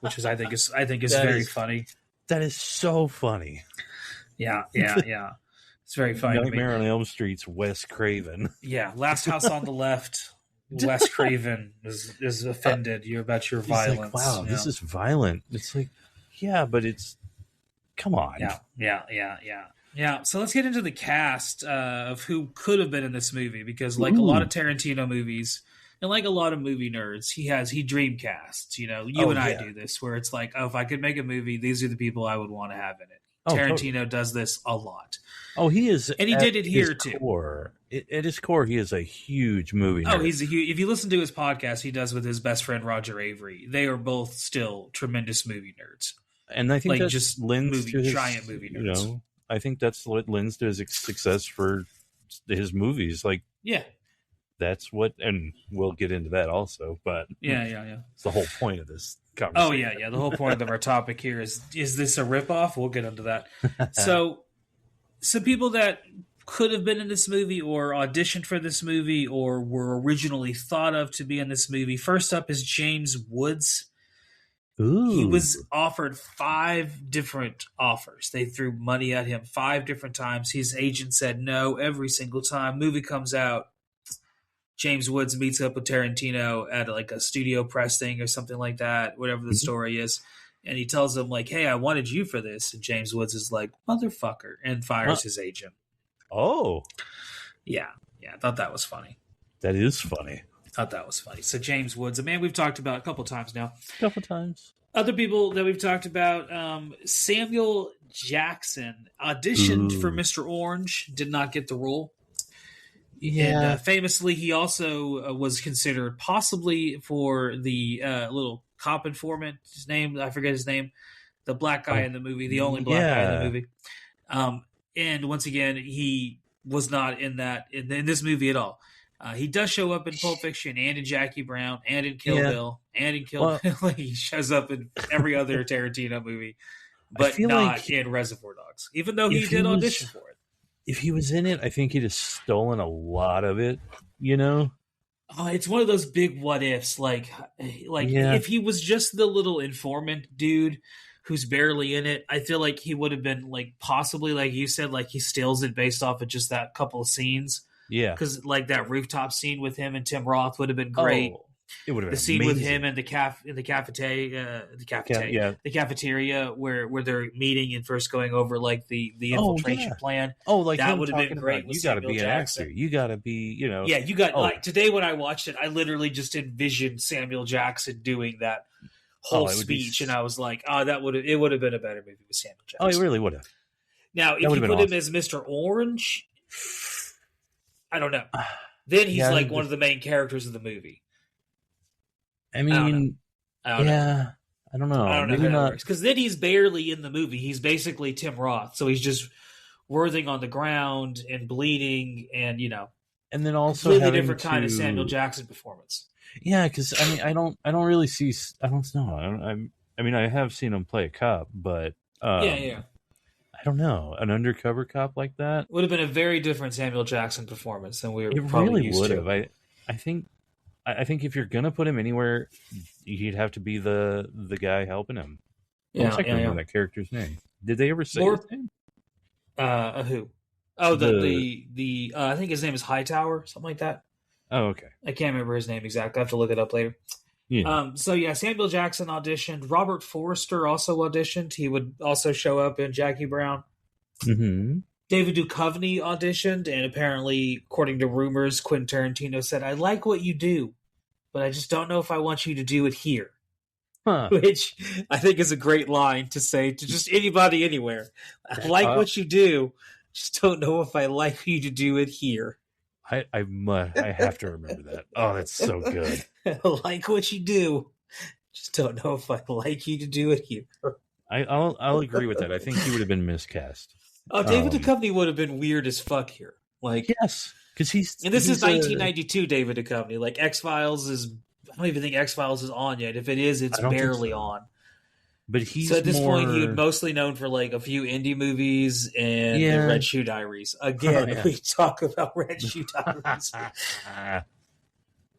A: which is I think is very funny.
B: That is so funny.
A: Yeah. It's very funny.
B: Nightmare on Elm Street's Wes Craven.
A: Yeah, Last House on the Left. Wes Craven is offended about your violence.
B: Like, wow, this is violent. It's like, yeah, but it's, come on.
A: Yeah. So let's get into the cast of who could have been in this movie, because like a lot of Tarantino movies and like a lot of movie nerds, he dream casts. You know, I do this, where it's like, oh, if I could make a movie, these are the people I would want to have in it. Tarantino does this a lot.
B: Oh, he is,
A: and he did it here too.
B: At his core, he is a huge movie nerd.
A: Oh, he's a huge. If you listen to his podcast, he does with his best friend Roger Avery. They are both still tremendous movie nerds,
B: and I think
A: like
B: that
A: just
B: lends to his,
A: giant movie nerds.
B: You know, I think that's what lends to his success for his movies. Like, that's what, and we'll get into that also. But
A: yeah,
B: it's the whole point of this conversation.
A: Oh yeah. The whole point of our topic here is this a ripoff? We'll get into that. So, some people that could have been in this movie or auditioned for this movie or were originally thought of to be in this movie. First up is James Woods.
B: Ooh.
A: He was offered 5 different offers. They threw money at him 5 different times. His agent said no every single time. Movie comes out. James Woods meets up with Tarantino at like a studio press thing or something like that, whatever the story is. And he tells him like, hey, I wanted you for this. And James Woods is like, motherfucker, and fires his agent.
B: Oh.
A: Yeah. I thought that was funny.
B: That is funny.
A: So James Woods, a man we've talked about a couple times now. Other people that we've talked about, Samuel Jackson auditioned for Mr. Orange, did not get the role.
B: Yeah.
A: And famously, he also was considered possibly for the little cop informant. I forget his name. The black guy in the movie, the only black guy in the movie. And once again, he was not in this movie at all. He does show up in Pulp Fiction and in Jackie Brown and in Kill Bill and in Kill Bill. He shows up in every other Tarantino movie, but not in Reservoir Dogs, even though he did audition for it.
B: If he was in it, I think he'd have stolen a lot of it, you know?
A: Oh, it's one of those big what ifs. Like if he was just the little informant dude who's barely in it, I feel like he would have been like possibly, like you said, like he steals it based off of just that couple of scenes.
B: Yeah.
A: Because like that rooftop scene with him and Tim Roth would have been great.
B: Oh, It would have
A: The
B: been
A: scene
B: amazing.
A: with him in the cafeteria where they're meeting and first going over like the infiltration plan.
B: Oh, like
A: that
B: him
A: would have been
B: talking
A: great
B: about
A: with
B: you got to
A: Samuel
B: be an
A: Jackson.
B: actor. You got to be,
A: Yeah, you got like today when I watched it, I literally just envisioned Samuel Jackson doing that whole speech, and I was like, oh, it would have been a better movie with Samuel Jackson.
B: Oh, it really would have.
A: Now, if you put him as Mr. Orange, I don't know. Then he's like one of the main characters of the movie.
B: I mean, I don't know.
A: I don't know how that works. Because then he's barely in the movie. He's basically Tim Roth. So he's just writhing on the ground and bleeding and,
B: and then also
A: completely different kind of Samuel Jackson performance.
B: Yeah, because I mean, I don't really see. I don't know. I mean, I have seen him play a cop, but I don't know, an undercover cop like that
A: would have been a very different Samuel Jackson performance than we were.
B: It
A: probably
B: really
A: used
B: would
A: to.
B: have. I think if you're gonna put him anywhere, he'd have to be the guy helping him. I remember that character's name. Did they ever say his name?
A: Who? Oh, the I think his name is Hightower, something like that.
B: Oh, okay.
A: I can't remember his name exactly. I have to look it up later.
B: Yeah.
A: Samuel Jackson auditioned. Robert Forster also auditioned. He would also show up in Jackie Brown.
B: Mm-hmm.
A: David Duchovny auditioned, and apparently, according to rumors, Quentin Tarantino said, "I like what you do, but I just don't know if I want you to do it here."
B: Huh.
A: Which I think is a great line to say to just anybody anywhere. I like what you do, just don't know if I like you to do it here.
B: I have to remember that. Oh, that's so good.
A: I like what you do, just don't know if I like you to do it here.
B: I'll agree with that. I think he would have been miscast.
A: Oh, David Duchovny would have been weird as fuck here. Like,
B: yes, because
A: and this is 1992. David Duchovny, like X-Files is. I don't even think X-Files is on yet. If it is, it's barely on.
B: But he's
A: so at this point, he was mostly known for like a few indie movies and the Red Shoe Diaries. Again, we talk about Red Shoe Diaries.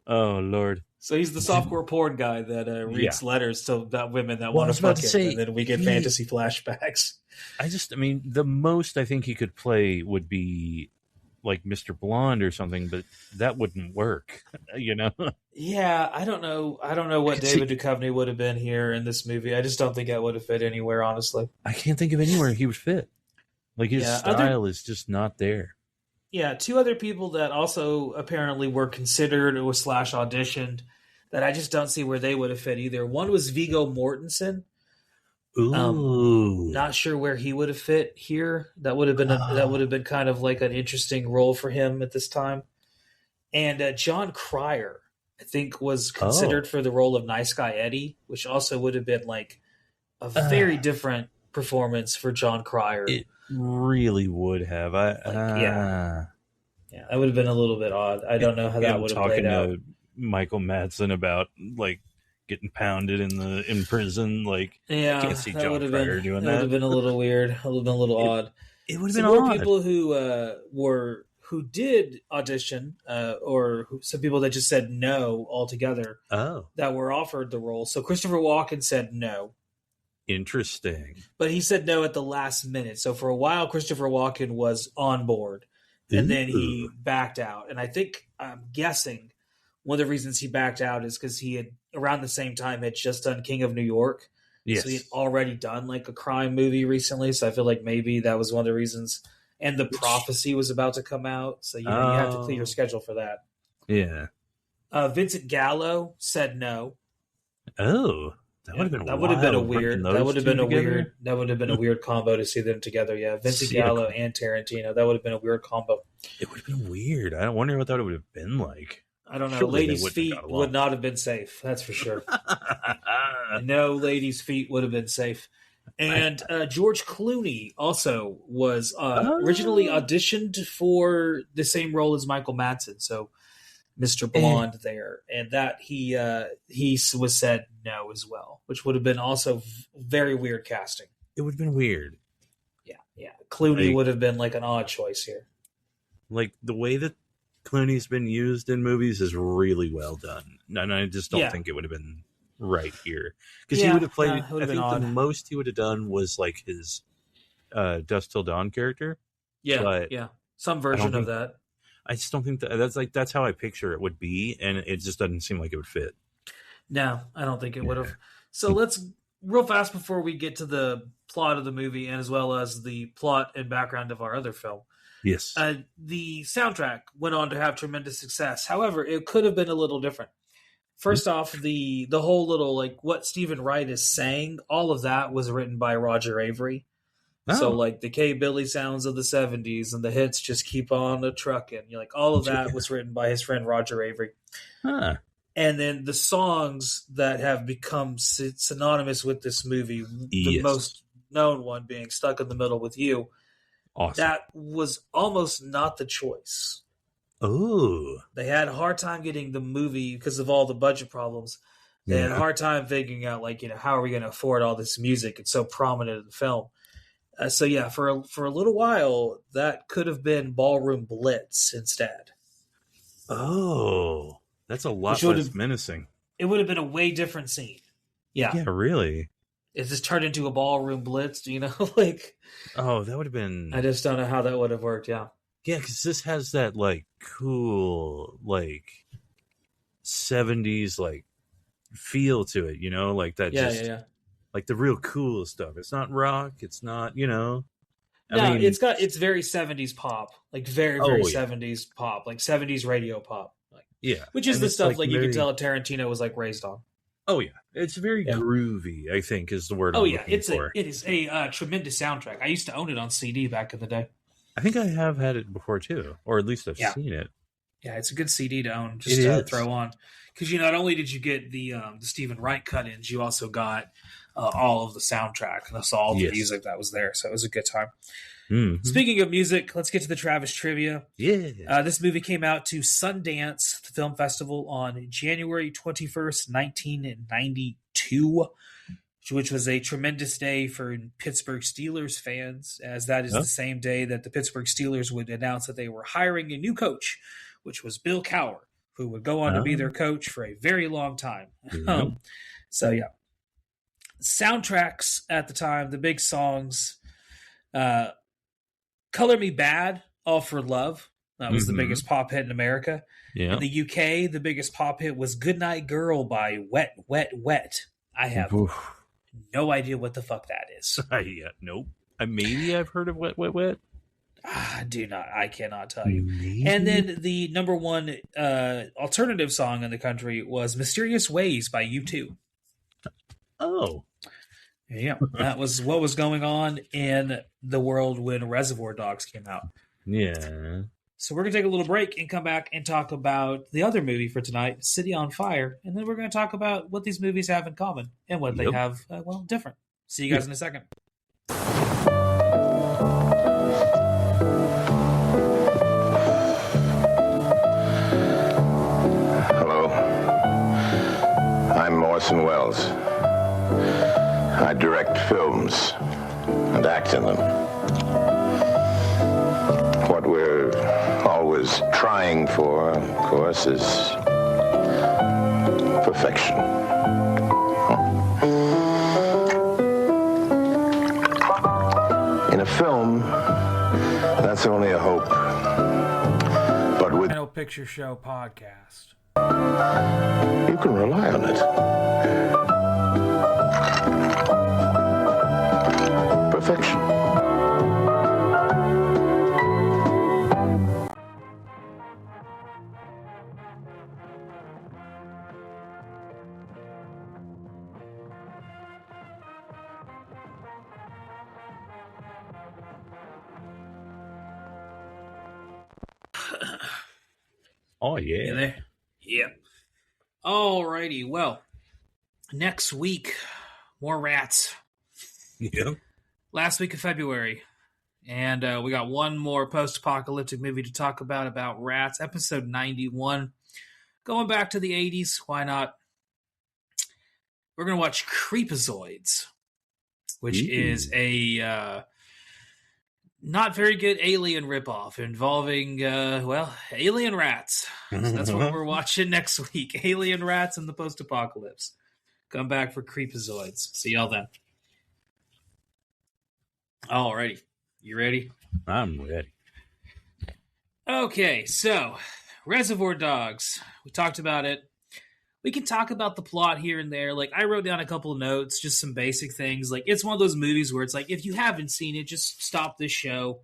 B: Oh Lord!
A: So he's the softcore porn guy that reads letters to about women that want to fuck him, and then we get fantasy flashbacks.
B: I mean, the most I think he could play would be like Mr. Blonde or something, but that wouldn't work,
A: Yeah, I don't know what David Duchovny would have been here in this movie. I just don't think that would have fit anywhere, honestly.
B: I can't think of anywhere he would fit. Like his style is just not there.
A: Yeah, two other people that also apparently were considered or / auditioned that I just don't see where they would have fit either. One was Viggo Mortensen.
B: Ooh.
A: Not sure where he would have fit here. That would have been kind of like an interesting role for him at this time. And John Cryer, I think, was considered for the role of Nice Guy Eddie, which also would have been like a very different performance for John Cryer.
B: It really would have.
A: Yeah, that would have been a little bit odd. I don't know how that would have played out.
B: Talking to Michael Madsen about like getting pounded in prison, like can't see John Cryer doing that.
A: That would have been a little weird. It would have been a little odd.
B: It would have been odd.
A: People who did audition, some people that just said no altogether.
B: Oh,
A: that were offered the role. So Christopher Walken said no.
B: Interesting.
A: But he said no at the last minute. So for a while, Christopher Walken was on board, and then he backed out. And I'm guessing one of the reasons he backed out is because he had around the same time had just done King of New York.
B: Yes.
A: So he had already done like a crime movie recently. So I feel like maybe that was one of the reasons. And The Prophecy was about to come out. So you have to clear your schedule for that.
B: Yeah.
A: Vincent Gallo said no.
B: Oh, that would have been.
A: That would have been a weird. That would have been a weird. That would have been a weird combo to see them together. Yeah, Vincent Gallo and Tarantino. That would have been a weird combo.
B: It would have been weird. I wonder what that would have been like.
A: I don't know. Surely Ladies' Feet would not have been safe. That's for sure. No, Ladies' Feet would have been safe. And George Clooney also was originally auditioned for the same role as Michael Madsen, so Mr. Blonde there, and that he was said no as well, which would have been also very weird casting.
B: It would have been weird.
A: Yeah. Clooney would have been like an odd choice here.
B: Like the way that Clooney's been used in movies is really well done, and I just don't think it would have been right here because he would have played. I think the most he would have done was like his Dusk Till Dawn character.
A: Yeah, some version of that.
B: I just don't think that's how I picture it would be, and it just doesn't seem like it would fit.
A: No, I don't think it would have. So let's real fast before we get to the plot of the movie and as well as the plot and background of our other film.
B: Yes.
A: The soundtrack went on to have tremendous success. However, it could have been a little different. First off, the whole little like what Stephen Wright is saying, all of that was written by Roger Avery. Oh. So like the K Billy sounds of the 70s and the hits just keep on a trucking. Like all of that was written by his friend Roger Avery.
B: Huh.
A: And then the songs that have become synonymous with this movie, the most known one being Stuck in the Middle with You.
B: Awesome.
A: That was almost not the choice.
B: Oh.
A: They had a hard time getting the movie because of all the budget problems. They had a hard time figuring out, like, how are we going to afford all this music? It's so prominent in the film. So, yeah, for a little while, that could have been Ballroom Blitz instead.
B: Oh. That's a lot less menacing.
A: It would have been a way different scene. Yeah.
B: Yeah, really?
A: Is this turned into a Ballroom Blitz? Do you know? Like,
B: oh, that would have been...
A: I just don't know how that would have worked, yeah.
B: Yeah, because this has that, like, cool, like, 70s, like, feel to it, Like that
A: yeah.
B: Like the real cool stuff. It's not rock. It's not,
A: No, it's very 70s pop. Like, very, very 70s pop. Like, 70s radio pop. Like,
B: yeah.
A: Which is the stuff, like, you can tell Tarantino was, like, raised on.
B: Oh, yeah. It's very groovy, I think, is the word I'm looking for.
A: It is a tremendous soundtrack. I used to own it on CD back in the day.
B: I think I have had it before, too. Or at least I've seen it.
A: Yeah, it's a good CD to own, just to throw on. Because, not only did you get the Stephen Wright cut-ins, you also got all of the soundtrack and all the music that was there. So it was a good time.
B: Mm-hmm.
A: Speaking of music, let's get to the Travis trivia.
B: Yeah.
A: This movie came out to Sundance Film Festival on January 21st, 1992, which was a tremendous day for Pittsburgh Steelers fans, as that is the same day that the Pittsburgh Steelers would announce that they were hiring a new coach, which was Bill Cowher, who would go on to be their coach for a very long time. So, yeah. Soundtracks at the time, the big songs, Color Me Bad, All for Love. That was the biggest pop hit in America.
B: Yeah.
A: In the UK, the biggest pop hit was Goodnight Girl by Wet, Wet, Wet. I have no idea what the fuck that is.
B: Nope. Maybe I've heard of Wet, Wet, Wet.
A: I cannot tell you.
B: Maybe?
A: And then the number one alternative song in the country was Mysterious Ways by U2.
B: Oh.
A: Yeah, that was what was going on in the world when Reservoir Dogs came out.
B: Yeah.
A: So we're going to take a little break and come back and talk about the other movie for tonight, City on Fire. And then we're going to talk about what these movies have in common and what they have, different. See you guys in a second.
C: Hello. I'm Orson Welles. I direct films and act in them. What we're always trying for, of course, is perfection. In a film, that's only a hope. But with
A: Final Picture Show podcast,
C: you can rely on it. Perfection.
B: Oh, yeah.
A: You there? Yep. Alrighty. Well, next week, more rats.
B: Yep.
A: Last week of February. And we got one more post-apocalyptic movie to talk about rats. Episode 91. Going back to the 80s. Why not? We're going to watch Creepazoids, which is a not very good alien ripoff involving, alien rats. So that's what we're watching next week. Alien rats in the post-apocalypse. Come back for Creepazoids. See y'all then. Alrighty. You ready?
B: I'm ready.
A: Okay, so Reservoir Dogs. We talked about it. We can talk about the plot here and there. Like, I wrote down a couple of notes, just some basic things. Like, it's one of those movies where it's like, if you haven't seen it, just stop this show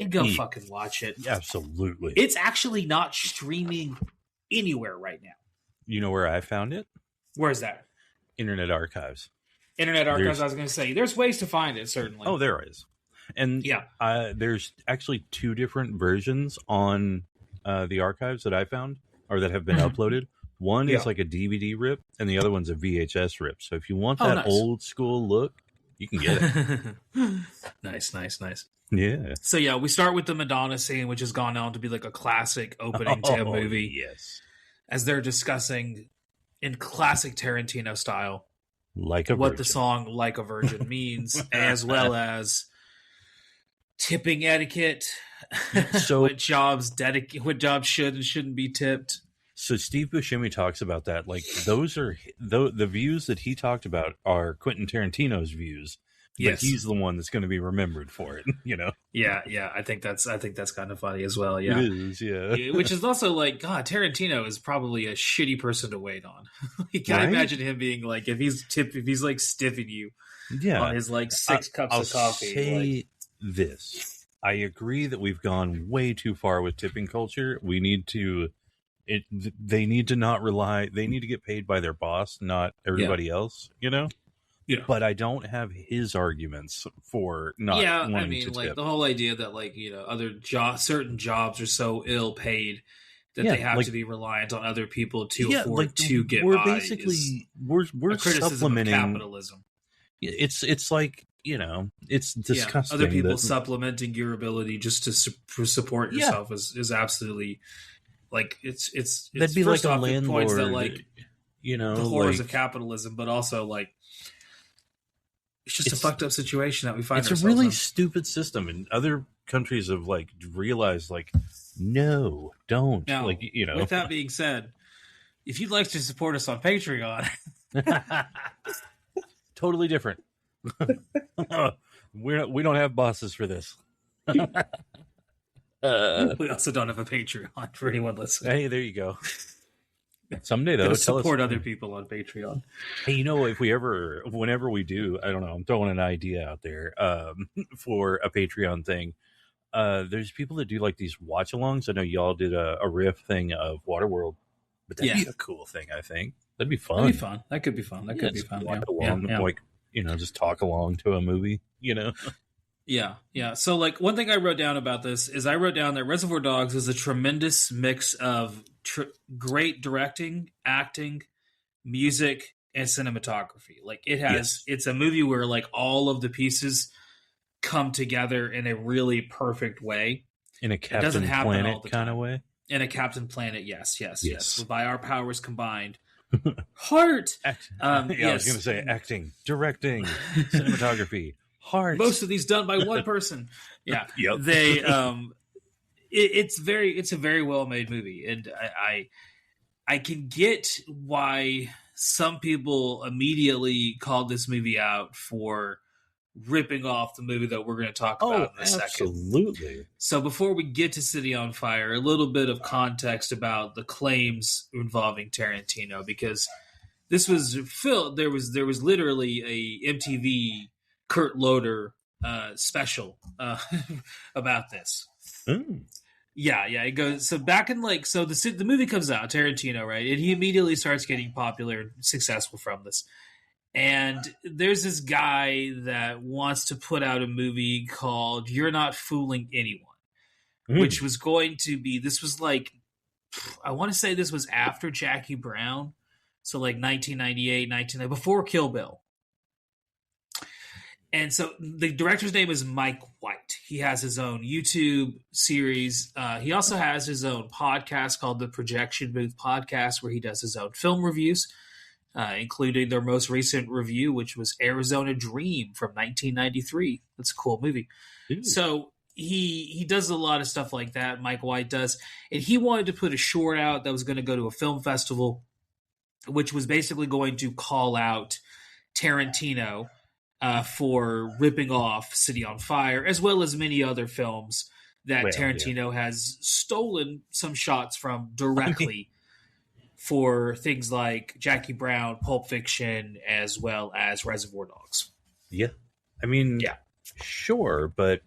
A: and go fucking watch it.
B: Absolutely.
A: It's actually not streaming anywhere right now.
B: You know where I found it?
A: Where's that?
B: Internet Archives.
A: Internet Archives, I was going to say. There's ways to find it, certainly.
B: Oh, there is. And there's actually 2 different versions on the archives that I found, or that have been uploaded. One is like a DVD rip, and the other one's a VHS rip. So if you want that old school look, you can get
A: it. Nice.
B: Yeah.
A: So we start with the Madonna scene, which has gone on to be like a classic opening to a movie.
B: Yes.
A: As they're discussing in classic Tarantino style,
B: like a
A: what
B: virgin.
A: the song "Like a Virgin" means, as well as tipping etiquette. So what jobs should and shouldn't be tipped.
B: So Steve Buscemi talks about that. Like, those are the views that he talked about are Quentin Tarantino's views. But he's the one that's going to be remembered for it, you know?
A: Yeah. I think that's kind of funny as well. Yeah,
B: it is. Yeah,
A: which is also like, God, Tarantino is probably a shitty person to wait on. You can't imagine him being like, if he's like stiffing you, on his like 6 cups of coffee.
B: Say this: I agree that we've gone way too far with tipping culture. We need to. They need to not rely. They need to get paid by their boss, not everybody else. You know.
A: Yeah.
B: But I don't have his arguments for not wanting to tip.
A: The whole idea that certain jobs are so ill paid that they have to be reliant on other people to afford to get
B: we're
A: by.
B: Basically, we're supplementing
A: capitalism.
B: It's like, it's disgusting.
A: Other people supplementing your ability just to support yourself is absolutely like it's
B: that'd be like a landlord.
A: Points that the horrors of capitalism, but also like. It's just a fucked up situation that we find ourselves in.
B: It's a really stupid system, and other countries have realized no, don't.
A: Now, with that being said, if you'd like to support us on Patreon,
B: totally different. We don't have bosses for this.
A: We also don't have a Patreon for anyone listening.
B: Hey, there you go. Someday, though,
A: support other people on Patreon.
B: Hey, whenever we do, I don't know, I'm throwing an idea out there for a Patreon thing. There's people that do these watch-alongs. I know y'all did a riff thing of Waterworld, but that'd be a cool thing, I think. That'd be fun.
A: That'd be fun. That could be fun.
B: Walk along, just talk along to a movie,
A: Yeah. So, one thing I wrote down about this is I wrote down that Reservoir Dogs is a tremendous mix of great directing, acting, music, and cinematography. It's a movie where
B: all
A: of the pieces come together in a really perfect way.
B: In a Captain Planet kind of way.
A: In a Captain Planet, yes. By our powers combined. Heart.
B: I was going to say acting, directing, cinematography. Heart.
A: Most of these done by one person. Yeah.
B: Yep.
A: They it's a very well made movie, and I can get why some people immediately called this movie out for ripping off the movie that we're going to talk about in a second.
B: Absolutely.
A: So before we get to City on Fire, a little bit of context about the claims involving Tarantino, because this was there was literally a MTV Kurt Loder special about this.
B: Mm.
A: Yeah, it goes. So back in the movie comes out, Tarantino, right? And he immediately starts getting popular and successful from this. And there's this guy that wants to put out a movie called You're Not Fooling Anyone, which was going to be, this was I want to say this was after Jackie Brown. So 1998, before Kill Bill. And so the director's name is Mike White. He has his own YouTube series. He also has his own podcast called the Projection Booth Podcast, where he does his own film reviews, including their most recent review, which was Arizona Dream from 1993. That's a cool movie.
B: Ooh.
A: So he does a lot of stuff like that, Mike White does. And he wanted to put a short out that was going to go to a film festival, which was basically going to call out Tarantino for ripping off City on Fire, as well as many other films that Tarantino has stolen some shots from directly for things like Jackie Brown, Pulp Fiction, as well as Reservoir Dogs.
B: Yeah. I mean, sure, but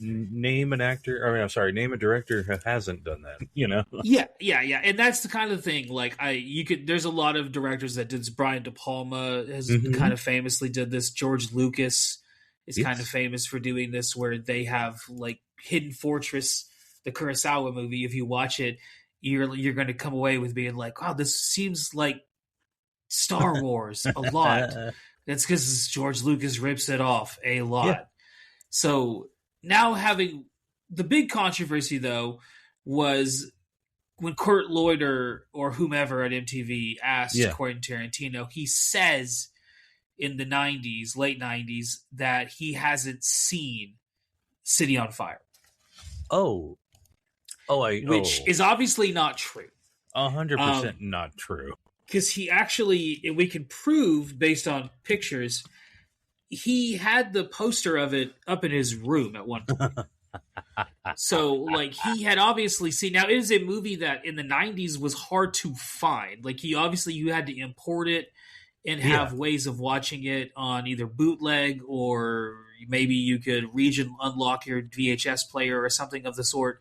B: name an actor. I mean, I'm sorry, name a director who hasn't done that, you know?
A: Yeah. And that's the kind of thing, like, there's a lot of directors that did this. Brian De Palma has kind of famously did this. George Lucas is kind of famous for doing this, where they have, like, Hidden Fortress, the Kurosawa movie. If you watch it, you're going to come away with being like, wow, this seems like Star Wars a lot. That's because George Lucas rips it off a lot. Yeah. So now having the big controversy, though, was when Kurt Loder or whomever at MTV asked Quentin Tarantino, he says in the 90s, late 90s, that he hasn't seen City on Fire. Which is obviously not true.
B: 100% not true.
A: Because he actually, we can prove based on pictures, he had the poster of it up in his room at one point. So, like, he had obviously seen. Now, it is a movie that in the 90s was hard to find. Like, you had to import it and have ways of watching it on either bootleg, or maybe you could region unlock your VHS player or something of the sort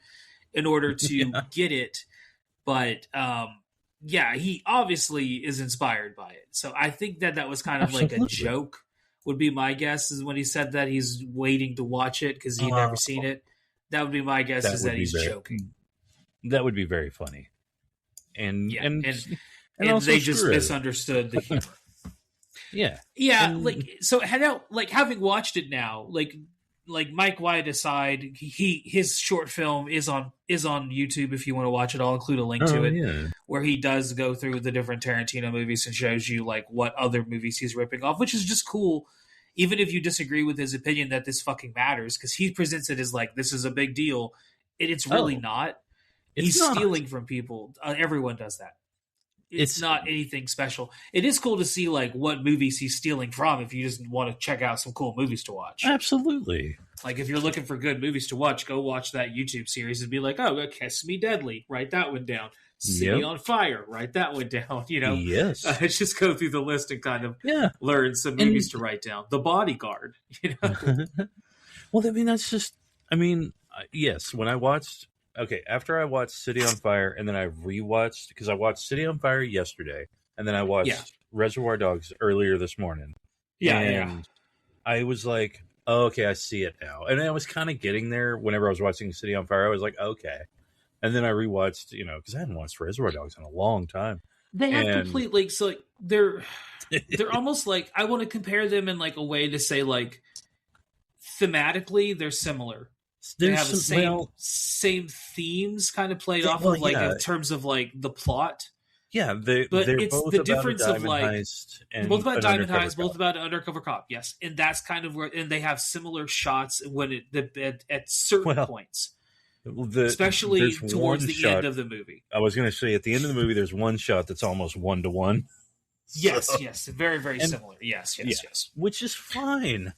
A: in order to get it. But, he obviously is inspired by it. So I think that was kind of like a joke, would be my guess, is when he said that he's waiting to watch it because he'd never seen it. That would be my guess, is that he's joking.
B: That would be very funny. And
A: they just misunderstood the humor. Having watched it now, like Mike White aside, his short film is on YouTube if you want to watch it. I'll include a link to it where he does go through the different Tarantino movies and shows you like what other movies he's ripping off, which is just cool. Even if you disagree with his opinion that this fucking matters, because he presents it as like this is a big deal, it's really not. He's stealing from people. Everyone does that. It's not anything special. It is cool to see like what movies he's stealing from if you just want to check out some cool movies to watch.
B: Absolutely.
A: Like if you're looking for good movies to watch, go watch that YouTube series and be like, oh, Kiss Me Deadly, write that one down. City on Fire, write that one down. You know, just go through the list and kind of learn some movies to write down. The Bodyguard, you know.
B: Well, I mean, that's just. I mean, yes. When I watched, after I watched City on Fire, and then I rewatched because I watched City on Fire yesterday, and then I watched Reservoir Dogs earlier this morning. I was like, oh, okay, I see it now, and I was kind of getting there whenever I was watching City on Fire. I was like, okay. And then I rewatched, because I hadn't watched Reservoir Dogs in a long time.
A: They have complete so like they're almost like, I want to compare them in like a way to say like thematically they're similar. They have the same themes kind of played off of in terms of like the plot.
B: Yeah, they're
A: both the
B: about
A: difference
B: a
A: of like
B: heist and
A: both about diamond heist,
B: cop.
A: both about an undercover cop. Yes, and that's kind of where, and they have similar shots when at certain points. Especially towards the end of the movie.
B: I was going to say, at the end of the movie, there's one shot that's almost 1-to-1.
A: Yes. Very, very similar. Yes.
B: Which is fine.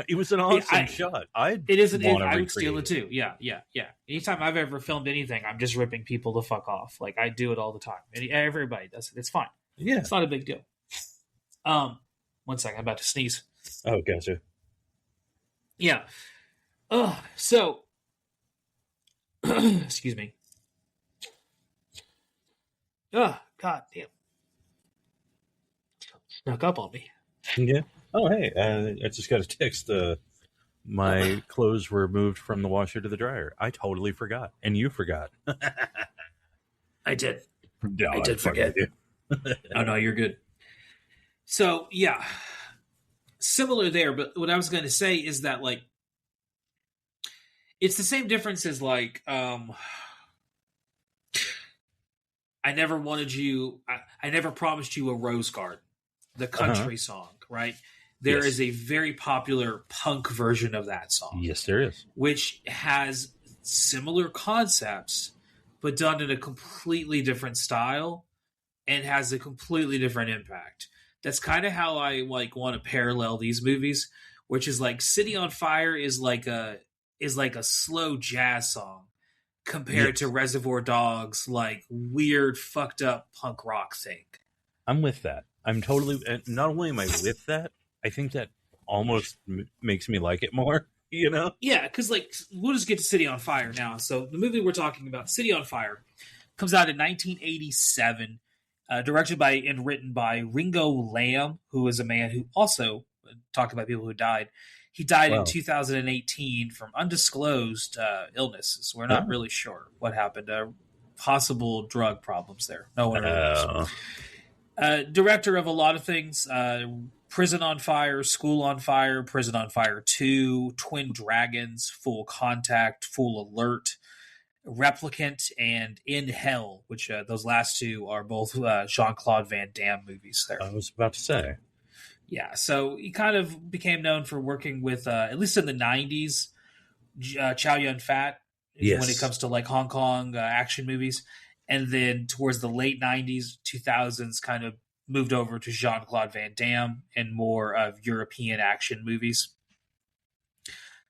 B: It was an awesome shot. I
A: would steal it too. Yeah. Anytime I've ever filmed anything, I'm just ripping people the fuck off. Like, I do it all the time. Everybody does it. It's fine.
B: Yeah.
A: It's not a big deal. 1 second. I'm about to sneeze.
B: Oh, gotcha.
A: Yeah. So... excuse me. Oh, god damn. Snuck up on me.
B: Yeah. Oh, hey. I just got a text. My clothes were moved from the washer to the dryer. I totally forgot. And you forgot.
A: I did.
B: No,
A: I did forget. Oh, no, you're good. So, yeah. Similar there, but what I was going to say is that, like, it's the same difference as like, I never wanted you. I never promised you a rose garden, the country song, right? There is a very popular punk version of that song.
B: Yes, there is,
A: which has similar concepts, but done in a completely different style, and has a completely different impact. That's kind of how I like want to parallel these movies, which is like City on Fire is like a is like a slow jazz song compared to Reservoir Dogs, like weird, fucked up punk rock thing.
B: I'm with that. I'm totally. Not only am I with that, I think that almost makes me like it more. You know?
A: Yeah, because like we'll just get to City on Fire now. So the movie we're talking about, City on Fire, comes out in 1987, directed by and written by Ringo Lam, who is a man who also talked about people who died. He died in 2018 from undisclosed illnesses. We're not really sure what happened. Possible drug problems there. No one really knows. Director of a lot of things. Prison on Fire, School on Fire, Prison on Fire 2, Twin Dragons, Full Contact, Full Alert, Replicant, and In Hell, which those last two are both Jean-Claude Van Damme movies there.
B: I was about to say.
A: Yeah, so he kind of became known for working with, at least in the 90s, Chow Yun-Fat, when it comes to like Hong Kong action movies. And then towards the late 90s, 2000s, kind of moved over to Jean-Claude Van Damme and more of European action movies.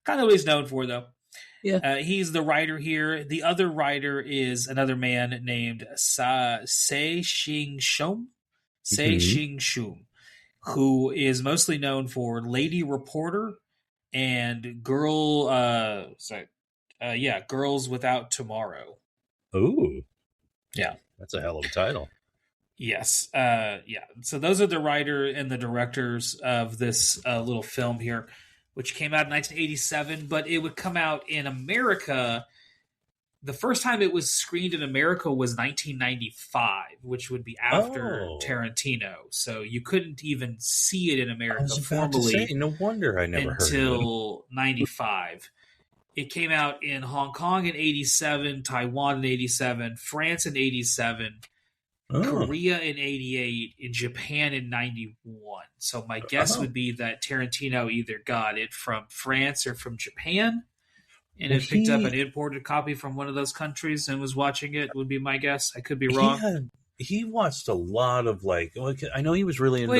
A: Kind of what he's known for, though. Yeah. He's the writer here. The other writer is another man named Shing Shum, who is mostly known for Lady Reporter and Girls Without Tomorrow.
B: Ooh.
A: Yeah.
B: That's a hell of a title.
A: Yes. So those are the writer and the directors of this little film here, which came out in 1987, but it would come out in America. The first time it was screened in America was 1995, which would be after Tarantino. So you couldn't even see it in America formally.
B: No wonder I never heard of it.
A: Until 95. It came out in Hong Kong in 87, Taiwan in 87, France in 87, Korea in 88, in Japan in 91. So my guess would be that Tarantino either got it from France or from Japan and had picked up an imported copy from one of those countries and was watching it, would be my guess. I could be wrong.
B: He watched a lot of I know he was really into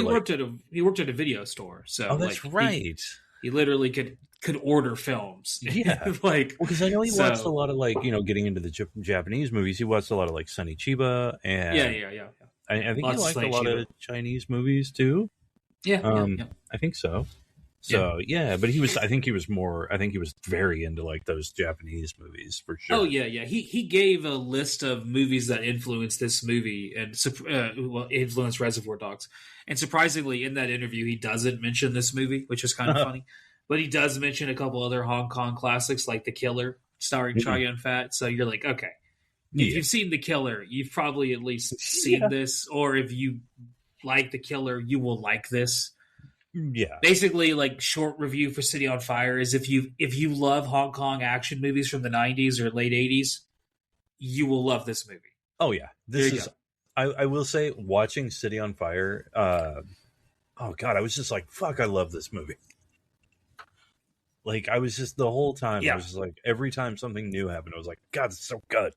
A: he worked at a video store. So
B: that's right.
A: He literally could order films.
B: Yeah. Because I know he watched a lot of getting into the Japanese movies. He watched a lot of Sonny Chiba and
A: yeah.
B: I think he liked a lot of Chinese movies too.
A: Yeah.
B: I think so. So but I think he was very into those Japanese movies for sure.
A: Oh yeah. He gave a list of movies that influenced this movie and influenced Reservoir Dogs. And surprisingly, in that interview, he doesn't mention this movie, which is kind of funny. But he does mention a couple other Hong Kong classics like The Killer, starring Chow Yun-Fat. So you're like, okay, if you've seen The Killer, you've probably at least seen this. Or if you like The Killer, you will like this.
B: Yeah.
A: Basically, short review for City on Fire is if you love Hong Kong action movies from the 90s or late 80s, you will love this movie.
B: Oh yeah, I will say, watching City on Fire. Oh god, I was just like, fuck, I love this movie. I was just the whole time. I was just every time something new happened, I was like, God, it's so good.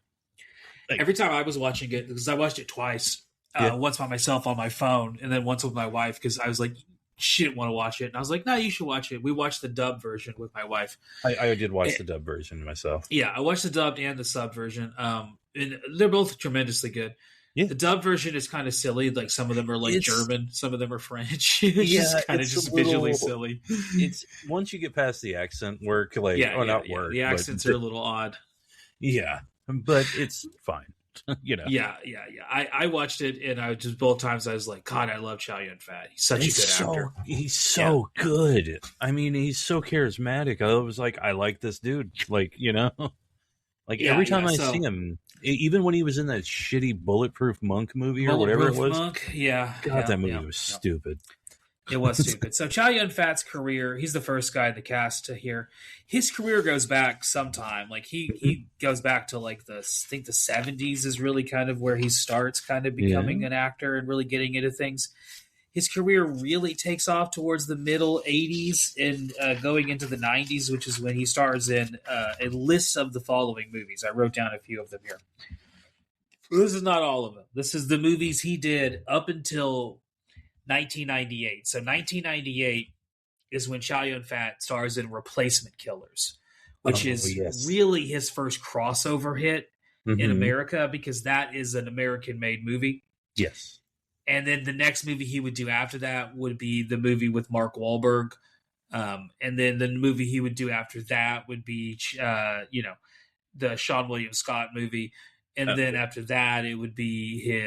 A: Every time I was watching it, because I watched it twice, once by myself on my phone, and then once with my wife, because I was like, she didn't want to watch it, and I was like, no, you should watch it. We watched the dub version with my wife.
B: I did watch the dub version myself.
A: Yeah, I watched the dubbed and the sub version, and they're both tremendously good. Yeah. The dub version is kind of silly. Some of them are German, some of them are French. It's just visually silly.
B: It's once you get past the accent work, work.
A: The accents are a little odd.
B: Yeah, but it's fine.
A: Yeah. I watched it, and I just both times I was like, God, I love Chow Yun-Fat. He's such a good actor.
B: He's so good. I mean, he's so charismatic. I was like, I like this dude. Every time I see him, even when he was in that shitty Bulletproof Monk movie or whatever it was.
A: Monk,
B: that movie was stupid.
A: It was stupid. So Chow Yun-Fat's career, he's the first guy in the cast to hear. His career goes back sometime. He goes back to I think the 70s is really kind of where he starts kind of becoming an actor and really getting into things. His career really takes off towards the middle 80s and going into the 90s, which is when he stars in a list of the following movies. I wrote down a few of them here. This is not all of them. This is the movies he did up until 1998. So 1998 is when Chow Yun-Fat stars in Replacement Killers, which is really his first crossover hit in America, because that is an American-made movie.
B: Yes.
A: And then the next movie he would do after that would be the movie with Mark Wahlberg. And then the movie he would do after that would be, the Sean William Scott movie. And then after that, it would be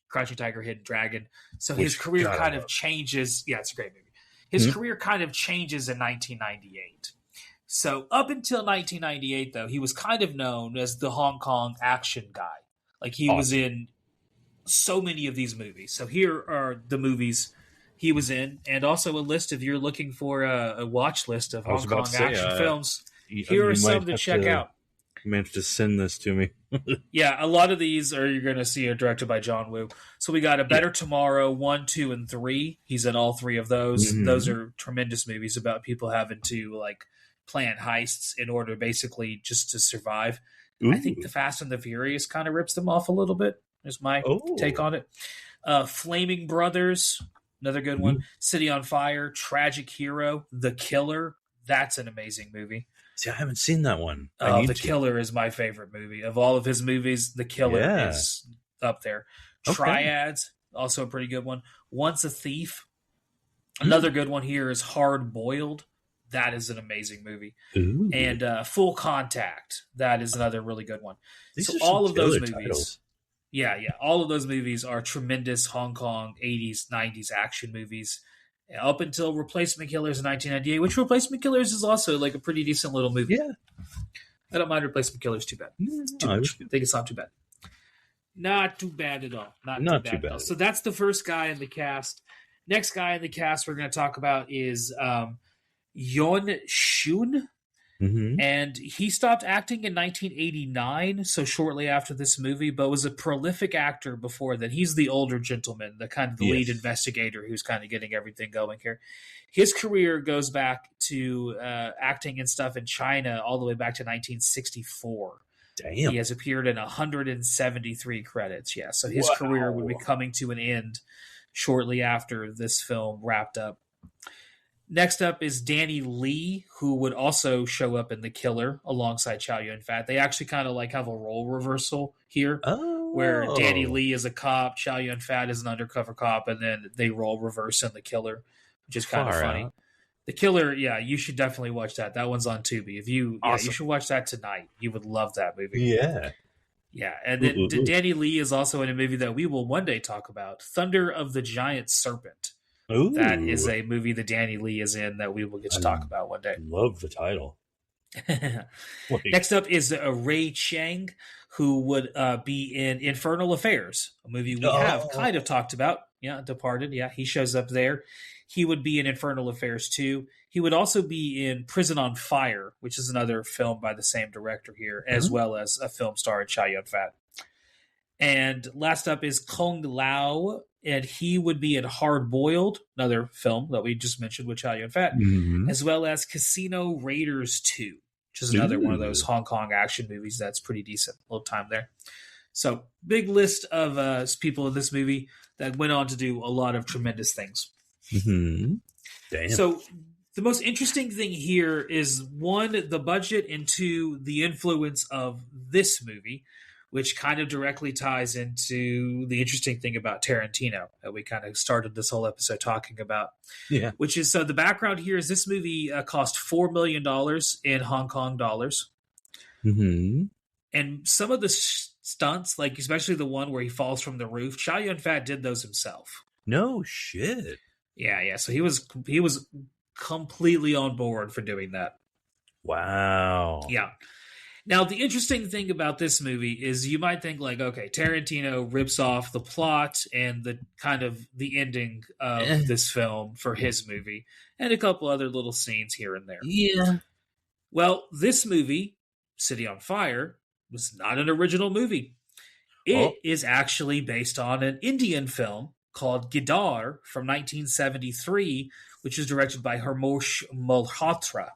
A: Crouching Tiger, Hidden Dragon. So his career kind of changes. Yeah, it's a great movie. His career kind of changes in 1998. So up until 1998, though, he was kind of known as the Hong Kong action guy. Like, he was in so many of these movies. So here are the movies he was in, and also a list if you're looking for a watch list of Hong Kong action films. Here are some to check out.
B: You may have to send this to me.
A: Yeah, a lot of these you're going to see are directed by John Woo. So we got A Better Tomorrow 1, 2, and 3. He's in all three of those. Those are tremendous movies about people having to plan heists in order basically just to survive. I think The Fast and the Furious kind of rips them off a little bit, is my take on it. Flaming Brothers, another good one. City on Fire, Tragic Hero, The Killer. That's an amazing movie.
B: See, I haven't seen that one.
A: The Killer is my favorite movie. Of all of his movies, The Killer is up there. Triads, also a pretty good one. Once a Thief. Another good one here is Hard Boiled. That is an amazing movie. And Full Contact. That is another really good one. So all of those movies. Titles. Yeah. All of those movies are tremendous Hong Kong 80s, 90s action movies. Up until Replacement Killers in 1998, which Replacement Killers is also a pretty decent little movie.
B: Yeah.
A: I don't mind Replacement Killers too bad. Too much. I think it's not too bad. Not too bad at all. Not too bad at all. So that's the first guy in the cast. Next guy in the cast we're going to talk about is Yeon Shun. And he stopped acting in 1989, so shortly after this movie, but was a prolific actor before then. He's the older gentleman, the kind of the lead investigator who's kind of getting everything going here. His career goes back to acting and stuff in China all the way back to 1964. Damn. He has appeared in 173 credits, so his career would be coming to an end shortly after this film wrapped up. Next up is Danny Lee, who would also show up in The Killer alongside Chow Yun-fat. They actually kind of have a role reversal here, where Danny Lee is a cop, Chow Yun-fat is an undercover cop, and then they role reverse in The Killer, which is kind of funny. The Killer, you should definitely watch that. That one's on Tubi. You should watch that tonight. You would love that movie. Yeah, and then Danny Lee is also in a movie that we will one day talk about, Thunder of the Giant Serpent. That is a movie that Danny Lee is in that we will get to talk about one day.
B: Love the title.
A: Next up is Ray Chang, who would be in Infernal Affairs, a movie we have kind of talked about. Yeah, Departed. Yeah, he shows up there. He would be in Infernal Affairs 2. He would also be in Prison on Fire, which is another film by the same director here, as well as a film starring Chow Yun-fat. And last up is Kong Lao, and he would be in Hard Boiled, another film that we just mentioned with Chow Yun-fat, as well as Casino Raiders 2, which is another one of those Hong Kong action movies that's pretty decent. A little time there. So, big list of people in this movie that went on to do a lot of tremendous things.
B: Damn.
A: So, the most interesting thing here is, one, the budget, and two, the influence of this movie, which kind of directly ties into the interesting thing about Tarantino that we kind of started this whole episode talking about.
B: Yeah.
A: Which is, so the background here is this movie cost $4 million in Hong Kong dollars. And some of the stunts, especially the one where he falls from the roof, Chow Yun-fat did those himself.
B: No shit.
A: Yeah. So he was completely on board for doing that.
B: Wow.
A: Yeah. Now, the interesting thing about this movie is you might think okay, Tarantino rips off the plot and the kind of the ending of this film for his movie and a couple other little scenes here and there.
B: Yeah.
A: Well, this movie, City on Fire, was not an original movie. It is actually based on an Indian film called Gidar from 1973, which is directed by Harmosh Malhotra.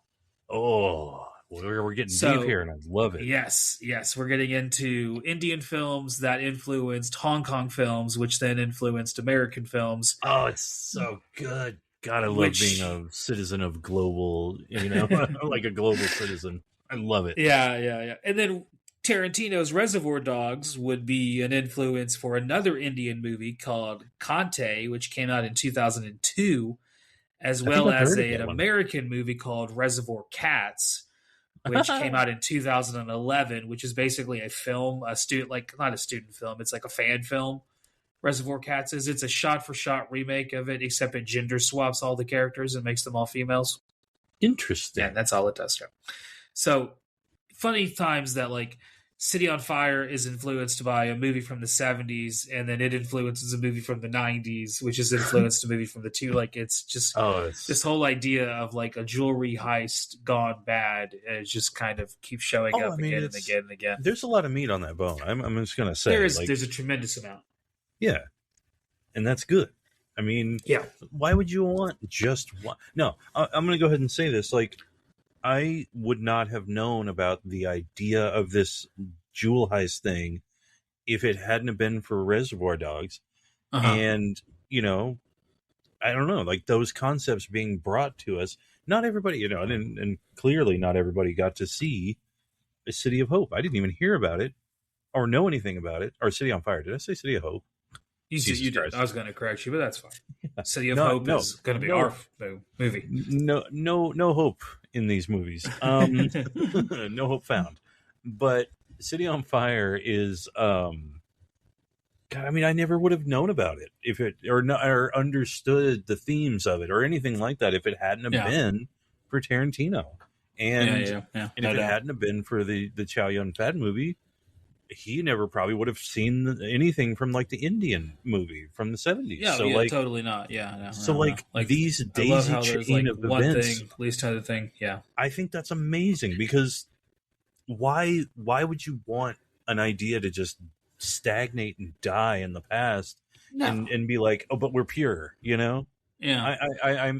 B: We're getting deep here, and I love it.
A: Yes. We're getting into Indian films that influenced Hong Kong films, which then influenced American films.
B: Oh, it's so good. God, I love being a citizen of global, like a global citizen. I love it.
A: Yeah. And then Tarantino's Reservoir Dogs would be an influence for another Indian movie called Conte, which came out in 2002, as
B: I think
A: well
B: I've
A: as
B: heard of
A: an
B: that one.
A: American movie called Reservoir Cats, which came out in 2011, which is basically a film, not a student film, it's like a fan film. Reservoir Cats is. It's a shot-for-shot remake of it, except it gender swaps all the characters and makes them all females.
B: Interesting.
A: Yeah, that's all it does. So, funny times that like City on Fire is influenced by a movie from the 70s, and then it influences a movie from the 90s, which is influenced a movie from the two. Like, it's just this whole idea of like a jewelry heist gone bad. It just kind of keeps showing up again and again and again.
B: There's a lot of meat on that bone. I'm just gonna say
A: there's a tremendous amount.
B: Yeah, and that's good. I mean,
A: yeah.
B: Why would you want just one? No, I'm going to go ahead and say this. Like, I would not have known about the idea of this jewel heist thing if it hadn't have been for Reservoir Dogs. And, you know, I don't know, like those concepts being brought to us. Not everybody, you know, and clearly not everybody got to see A City of Hope. I didn't even hear about it or know anything about it. Or City on Fire. Did I say City of Hope?
A: You did. I was going to correct you, but that's fine. City of Hope is going to be our movie.
B: No hope in these movies. No hope found. But City on Fire is, God, I mean, I never would have known about it if it or understood the themes of it or anything like that if it hadn't have been for Tarantino. And and if it hadn't have been for the Chow Yun-Fat movie, he never probably would have seen anything from like the Indian movie from the 70s.
A: Yeah,
B: so like
A: totally not. Yeah.
B: Like these daisy chain of
A: one
B: events,
A: thing leads to another thing. Yeah.
B: I think that's amazing because why would you want an idea to just stagnate and die in the past and be like, oh, but we're pure, you know?
A: Yeah,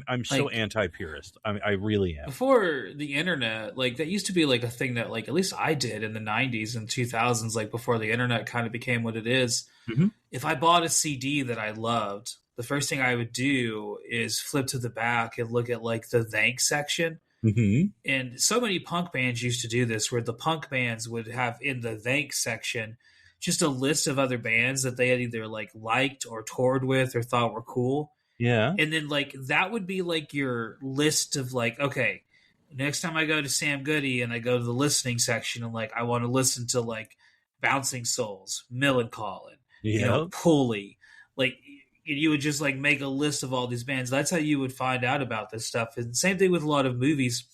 B: I'm so anti-purist. I really am.
A: Before the internet, like that used to be like a thing that like at least I did in the 90s and 2000s, like before the internet kind of became what it is.
B: Mm-hmm.
A: If I bought a CD that I loved, the first thing I would do is flip to the back and look at like the thanks section.
B: Mm-hmm.
A: And so many punk bands used to do this, where the punk bands would have in the thanks section just a list of other bands that they had either like liked or toured with or thought were cool.
B: Yeah.
A: And then like that would be like your list of like, okay, next time I go to Sam Goody and I go to the listening section and like I want to listen to like Bouncing Souls, Millencolin, you know, Pulley, like you would just like make a list of all these bands. That's how you would find out about this stuff. And same thing with a lot of movies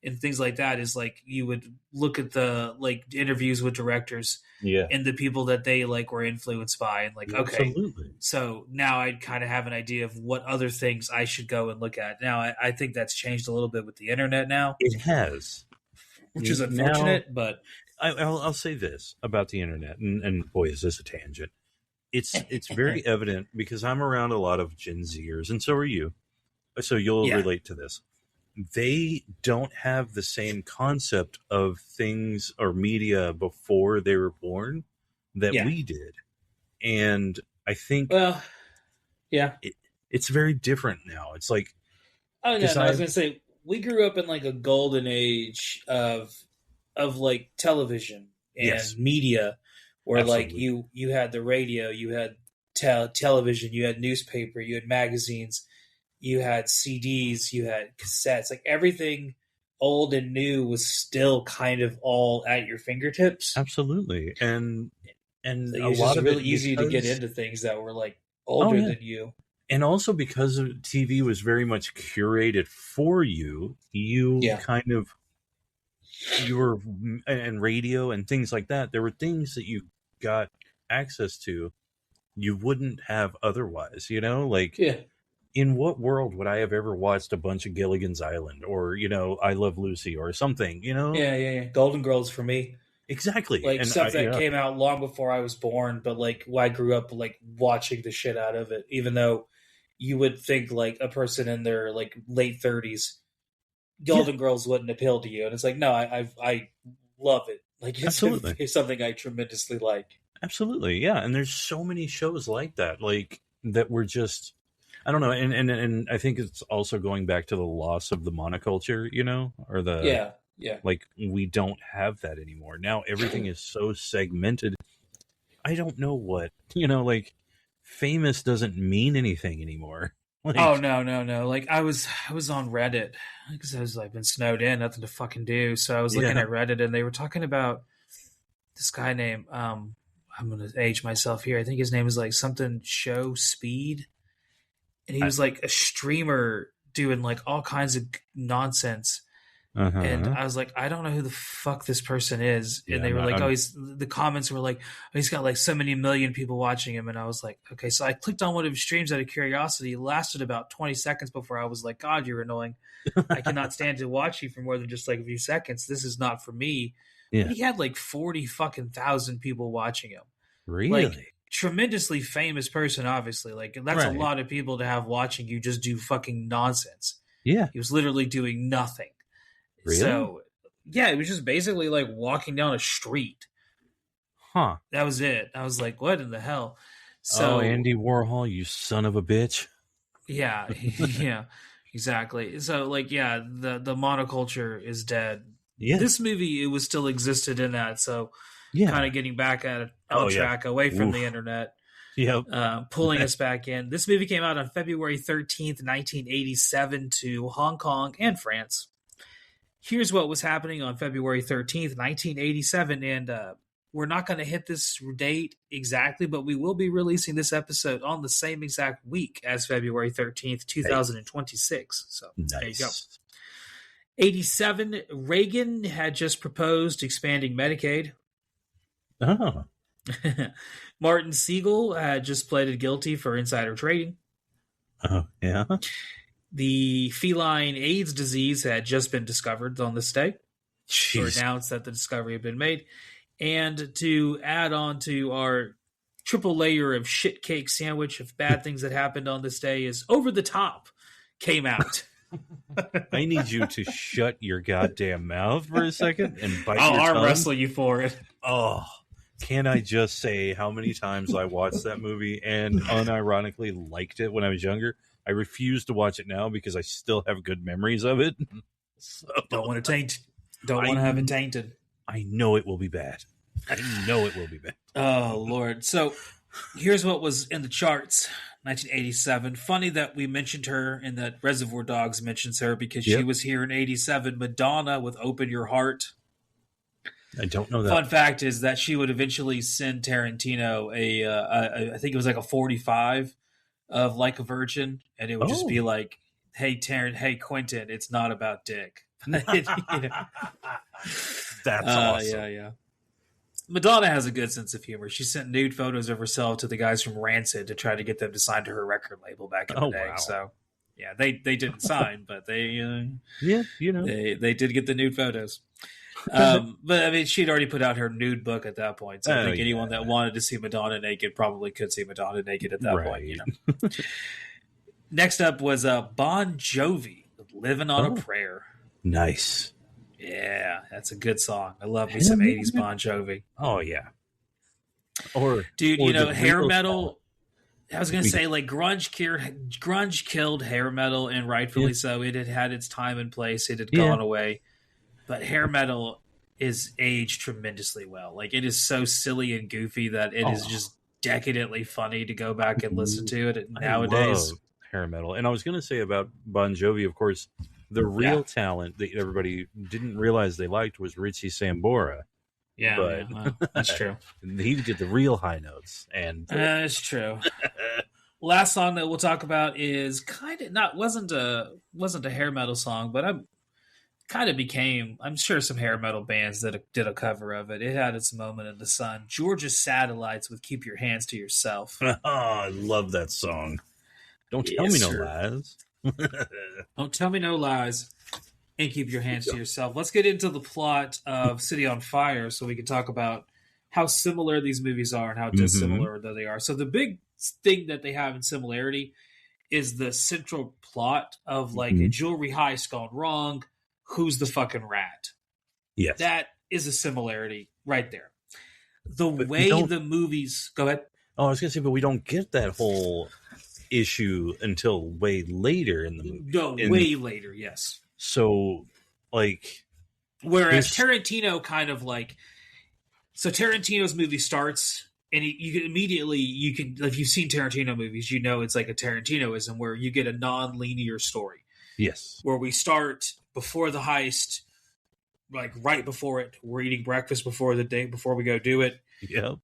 A: and things like that is like you would look at the like interviews with directors and the people that they like were influenced by and like, okay,
B: absolutely.
A: So now I kind of have an idea of what other things I should go and look at. Now I think that's changed a little bit with the internet now.
B: It has.
A: Which is unfortunate,
B: now,
A: but
B: I'll say this about the internet, and boy, is this a tangent. It's very evident because I'm around a lot of Gen Zers, and so are you. So you'll relate to this. They don't have the same concept of things or media before they were born that we did. And I think it's very different now. It's like,
A: I was going to say, we grew up in like a golden age of like television and media where like you had the radio, you had television, you had newspaper, you had magazines, you had CDs, you had cassettes, like everything old and new was still kind of all at your fingertips.
B: Absolutely. And
A: so a lot of really easy to get into things that were like older than you.
B: And also because TV was very much curated for you, you kind of, and radio and things like that, there were things that you got access to you wouldn't have otherwise, you know? Like, in what world would I have ever watched a bunch of Gilligan's Island or, you know, I Love Lucy or something, you know?
A: Yeah. Golden Girls for me.
B: Exactly.
A: Like stuff that came out long before I was born, but like I grew up like watching the shit out of it, even though you would think like a person in their like late 30s, Golden Girls wouldn't appeal to you. And it's like, no, I love it. Like it's something I tremendously like.
B: Absolutely. Yeah. And there's so many shows like that, like that were just, I don't know. And I think it's also going back to the loss of the monoculture, you know, or the,
A: Yeah.
B: Like, we don't have that anymore. Now everything is so segmented. I don't know what, like, famous doesn't mean anything anymore.
A: Oh
B: Like,
A: no. Like I was on Reddit because I was like been snowed in, nothing to fucking do. So I was looking
B: yeah.
A: at Reddit and they were talking about this guy named I'm gonna age myself here. I think his name is like something Show Speed. And he was like a streamer doing like all kinds of nonsense. And
B: Uh-huh.
A: I was like, I don't know who the fuck this person is. And
B: Yeah,
A: they were like, oh, the comments were like, oh, he's got like so many million people watching him. And I was like, okay. So I clicked on one of his streams out of curiosity. It lasted about 20 seconds before I was like, God, you're annoying. I cannot stand to watch you for more than just like a few seconds. This is not for me.
B: yeah.
A: But he had like 40 fucking thousand people watching him.
B: Really?
A: Like, tremendously famous person, obviously. Like, that's
B: Right.
A: a lot of people to have watching you just do fucking nonsense.
B: Yeah.
A: He was literally doing nothing.
B: Really?
A: So, yeah, it was just basically like walking down a street.
B: Huh.
A: That was it. I was like, what in the hell? So,
B: Oh, Andy Warhol, you son of a bitch.
A: yeah, yeah, exactly. So, like, yeah, the monoculture is dead.
B: Yeah.
A: This movie, it was still existed in that. So,
B: Yeah.
A: kind of getting back on track, away from the internet.
B: Yep.
A: Pulling us back in. This movie came out on February 13th, 1987 to Hong Kong and France. Here's what was happening on February 13th, 1987, and we're not going to hit this date exactly, but we will be releasing this episode on the same exact week as February 13th, 2026. So
B: nice.
A: There you go. 87, Reagan had just proposed expanding Medicaid.
B: Oh.
A: Martin Siegel had just pleaded guilty for insider trading.
B: Oh, yeah.
A: The feline AIDS disease had just been discovered on this day.
B: Jeez.
A: Or announced that the discovery had been made. And to add on to our triple layer of shit cake sandwich of bad things that happened on this day is Over the Top came out.
B: I need you to shut your goddamn mouth for a second and bite
A: I'll
B: your tongue.
A: arm wrestle you for it.
B: Oh, can I just say how many times I watched that movie and unironically liked it when I was younger? I refuse to watch it now because I still have good memories of it. So,
A: Don't want to taint. Don't want to have it tainted.
B: I know it will be bad. I know it will be bad.
A: Oh, Lord. So here's what was in the charts. 1987. Funny that we mentioned her and that Reservoir Dogs mentions her because she was here in 87. Madonna with Open Your Heart.
B: I don't know that.
A: Fun fact is that she would eventually send Tarantino I think it was like a 45 of Like a Virgin, and it would just be like, hey, Quentin, it's not about dick.
B: That's awesome.
A: Yeah. Madonna has a good sense of humor. She sent nude photos of herself to the guys from Rancid to try to get them to sign to her record label back in the day.
B: Wow.
A: So, yeah, they didn't sign, but they they did get the nude photos. But I mean, she'd already put out her nude book at that point. So I think anyone that wanted to see Madonna naked probably could see Madonna naked at that point. You know. Next up was Bon Jovi, "Living on a Prayer."
B: Nice.
A: Yeah, that's a good song. I love me some 80s Bon Jovi.
B: Oh, yeah.
A: Dude, hair metal. I was going to
B: We-
A: say, like, grunge killed hair metal, and rightfully so. It had its time and place. It had gone away. But hair metal is aged tremendously well. Like, it is so silly and goofy that it is just decadently funny to go back and listen to it nowadays.
B: I love hair metal. And I was going to say about Bon Jovi, of course, the real talent that everybody didn't realize they liked was Richie Sambora.
A: Yeah, that's true.
B: He did the real high notes, and
A: that's true. Last song that we'll talk about is kind of wasn't a hair metal song, but I'm sure some hair metal bands that did a cover of it. It had its moment in the sun. Georgia Satellites with "Keep Your Hands to Yourself."
B: Oh, I love that song. Don't tell me no lies.
A: Don't tell me no lies, and keep your hands to yourself. Let's get into the plot of City on Fire so we can talk about how similar these movies are and how dissimilar they are. So the big thing that they have in similarity is the central plot of like a jewelry heist gone wrong. Who's the fucking rat?
B: Yes.
A: That is a similarity right there. The way the movies... Go ahead.
B: Oh, I was going to say, but we don't get that whole issue until way later in the movie.
A: No, way later, yes.
B: So, like,
A: Whereas Tarantino kind of like, so Tarantino's movie starts, and you can immediately, if you've seen Tarantino movies, you know it's like a Tarantinoism where you get a non-linear story.
B: Yes.
A: Where we start before the heist, like right before it, we're eating breakfast before we go do it.
B: Yep.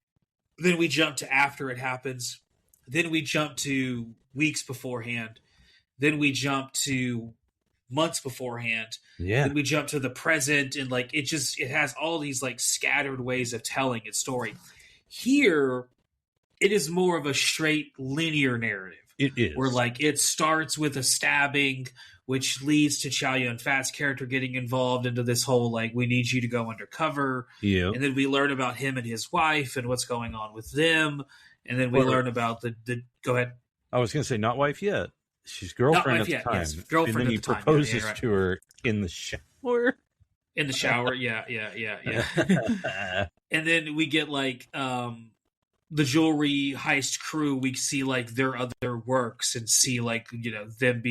A: Then we jump to after it happens. Then we jump to weeks beforehand. Then we jump to months beforehand.
B: Yeah.
A: Then we jump to the present, and like it has all these like scattered ways of telling its story. Here, it is more of a straight linear narrative.
B: It is.
A: Where like it starts with a stabbing, which leads to Chow Yun-Fat's character getting involved into this whole like, we need you to go undercover.
B: Yeah.
A: And then we learn about him and his wife and what's going on with them. And then we learn about the go ahead.
B: I was going to say not wife yet. She's girlfriend at the time.
A: Yes, girlfriend
B: and then
A: at
B: he
A: the time.
B: proposes
A: right.
B: to her in the shower.
A: In the shower, yeah. And then we get like the jewelry heist crew. We see like their other works and see like, you know, them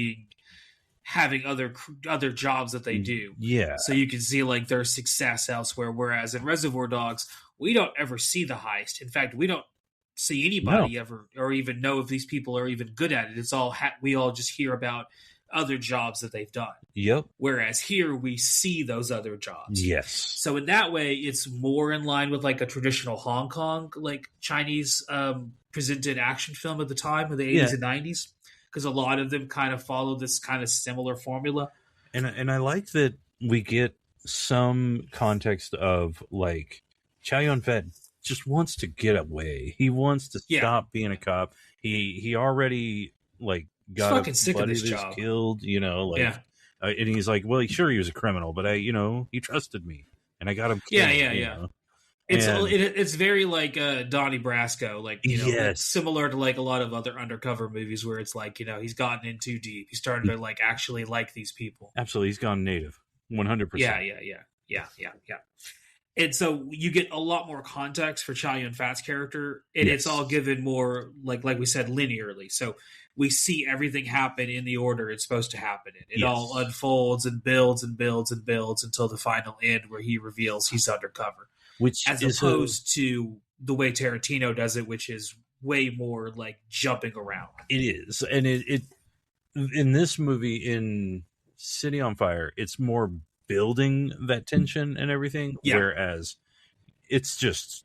A: having other jobs that they do.
B: Yeah.
A: So you can see like their success elsewhere. Whereas in Reservoir Dogs, we don't ever see the heist. In fact, we don't see anybody ever or even know if these people are even good at it. It's all we all just hear about other jobs that they've done.
B: Yep.
A: Whereas here we see those other jobs.
B: Yes.
A: So in that way, it's more in line with like a traditional Hong Kong, like Chinese presented action film at the time of the 80s and 90s. Because a lot of them kind of follow this kind of similar formula.
B: And I like that we get some context of like Chow Yun-Fat just wants to get away. He wants to stop being a cop. He already like got
A: fucking sick of this job.
B: Killed, you know, like and he's like, well, sure he was a criminal, but he trusted me and I got him killed.
A: Yeah. It's very like Donnie Brasco, like, you know, it's similar to like a lot of other undercover movies where it's like, you know, he's gotten in too deep. He's starting to like actually like these people.
B: Absolutely. He's gone native. 100%.
A: Yeah. And so you get a lot more context for Chow Yun-Fat's character, and it's all given more like we said, linearly. So we see everything happen in the order it's supposed to happen in. It all unfolds and builds and builds and builds until the final end where he reveals he's undercover.
B: Which
A: as opposed to the way Tarantino does it, which is way more like jumping around.
B: It is. And it in this movie, in City on Fire, it's more building that tension and everything. Yeah. Whereas it's just,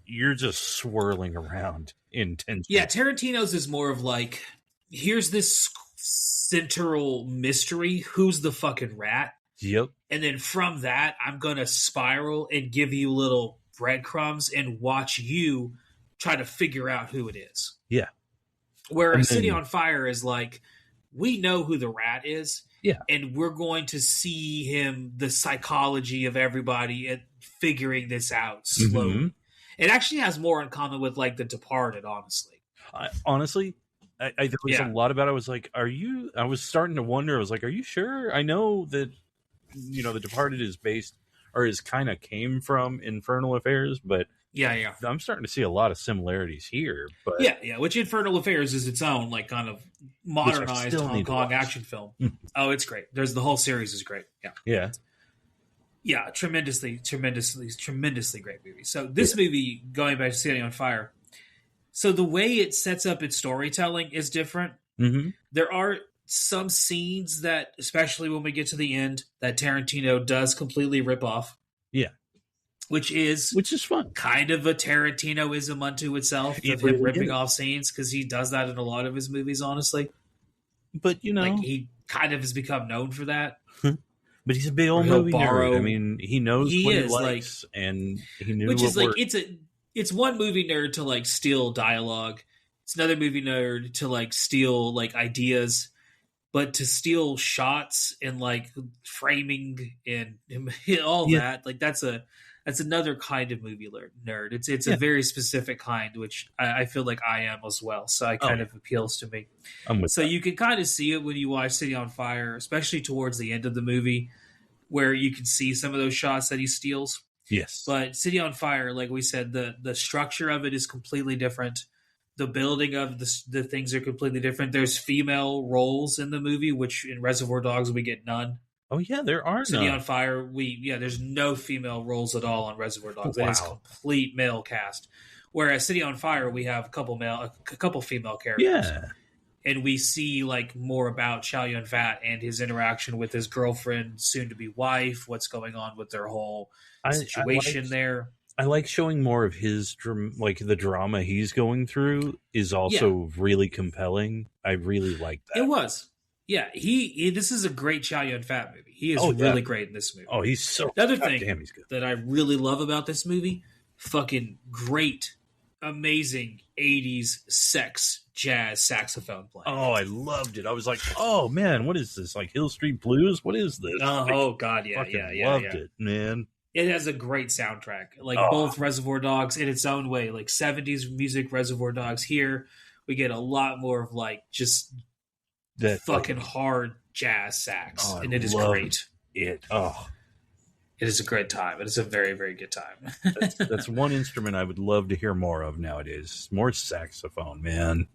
B: you're just swirling around in tension.
A: Yeah, Tarantino's is more of like, here's this central mystery. Who's the fucking rat?
B: Yep.
A: And then from that, I'm going to spiral and give you little breadcrumbs and watch you try to figure out who it is.
B: Yeah.
A: Whereas City on Fire is like, we know who the rat is.
B: Yeah.
A: And we're going to see the psychology of everybody and figuring this out slowly. Mm-hmm. It actually has more in common with like The Departed, honestly.
B: There was a lot about it. I was like, I was starting to wonder, I was like, are you sure? I know that, you know, The Departed is based or is kind of came from Infernal Affairs, but
A: yeah,
B: I'm starting to see a lot of similarities here. But
A: which Infernal Affairs is its own like kind of modernized Hong Kong action film. Oh, it's great. The whole series is great. Yeah, tremendously great movie. So this movie, going back to City on Fire, so the way it sets up its storytelling is different.
B: Mm-hmm.
A: There are some scenes that, especially when we get to the end, that Tarantino does completely rip off.
B: Yeah.
A: Which is
B: fun.
A: Kind of a Tarantinoism unto itself of him ripping off scenes, because he does that in a lot of his movies, honestly.
B: But, you know,
A: like he kind of has become known for that.
B: But he's a big old movie nerd. I mean, he knows what he likes, and he knew
A: which
B: what
A: is like it's one movie nerd to like steal dialogue. It's another movie nerd to like steal like ideas, but to steal shots and like framing and all that, like that's another kind of movie nerd. It's a very specific kind, which I feel like I am as well. So it kind of appeals to me. So you can kind of see it when you watch City on Fire, especially towards the end of the movie, where you can see some of those shots that he steals.
B: Yes.
A: But City on Fire, like we said, the structure of it is completely different. The building of the things are completely different. There's female roles in the movie, which in Reservoir Dogs we get none.
B: Oh yeah, there are
A: City
B: none.
A: on Fire, there's no female roles at all on Reservoir Dogs.
B: Wow.
A: It is complete male cast. Whereas City on Fire, we have a couple female characters.
B: Yeah.
A: And we see like more about Chow Yun-fat and his interaction with his girlfriend, soon to be wife, what's going on with their whole situation there.
B: I like showing more of his like the drama he's going through is also really compelling. I really like that.
A: It was. Yeah, this is a great Chow Yun-fat movie. He is really great in this movie.
B: Oh, he's so
A: the other thing that I really love about this movie, fucking great, amazing 80s sex jazz saxophone playing.
B: Oh, I loved it. I was like, oh man, what is this? Like Hill Street Blues? What is this?
A: Oh god, yeah.
B: Loved it, man.
A: It has a great soundtrack. Like both Reservoir Dogs in its own way, like 70s music Reservoir Dogs. Here we get a lot more of like just that fucking hard jazz sax, and it is great.
B: It
A: is a great time. It is a very, very good time.
B: that's one instrument I would love to hear more of nowadays. More saxophone, man.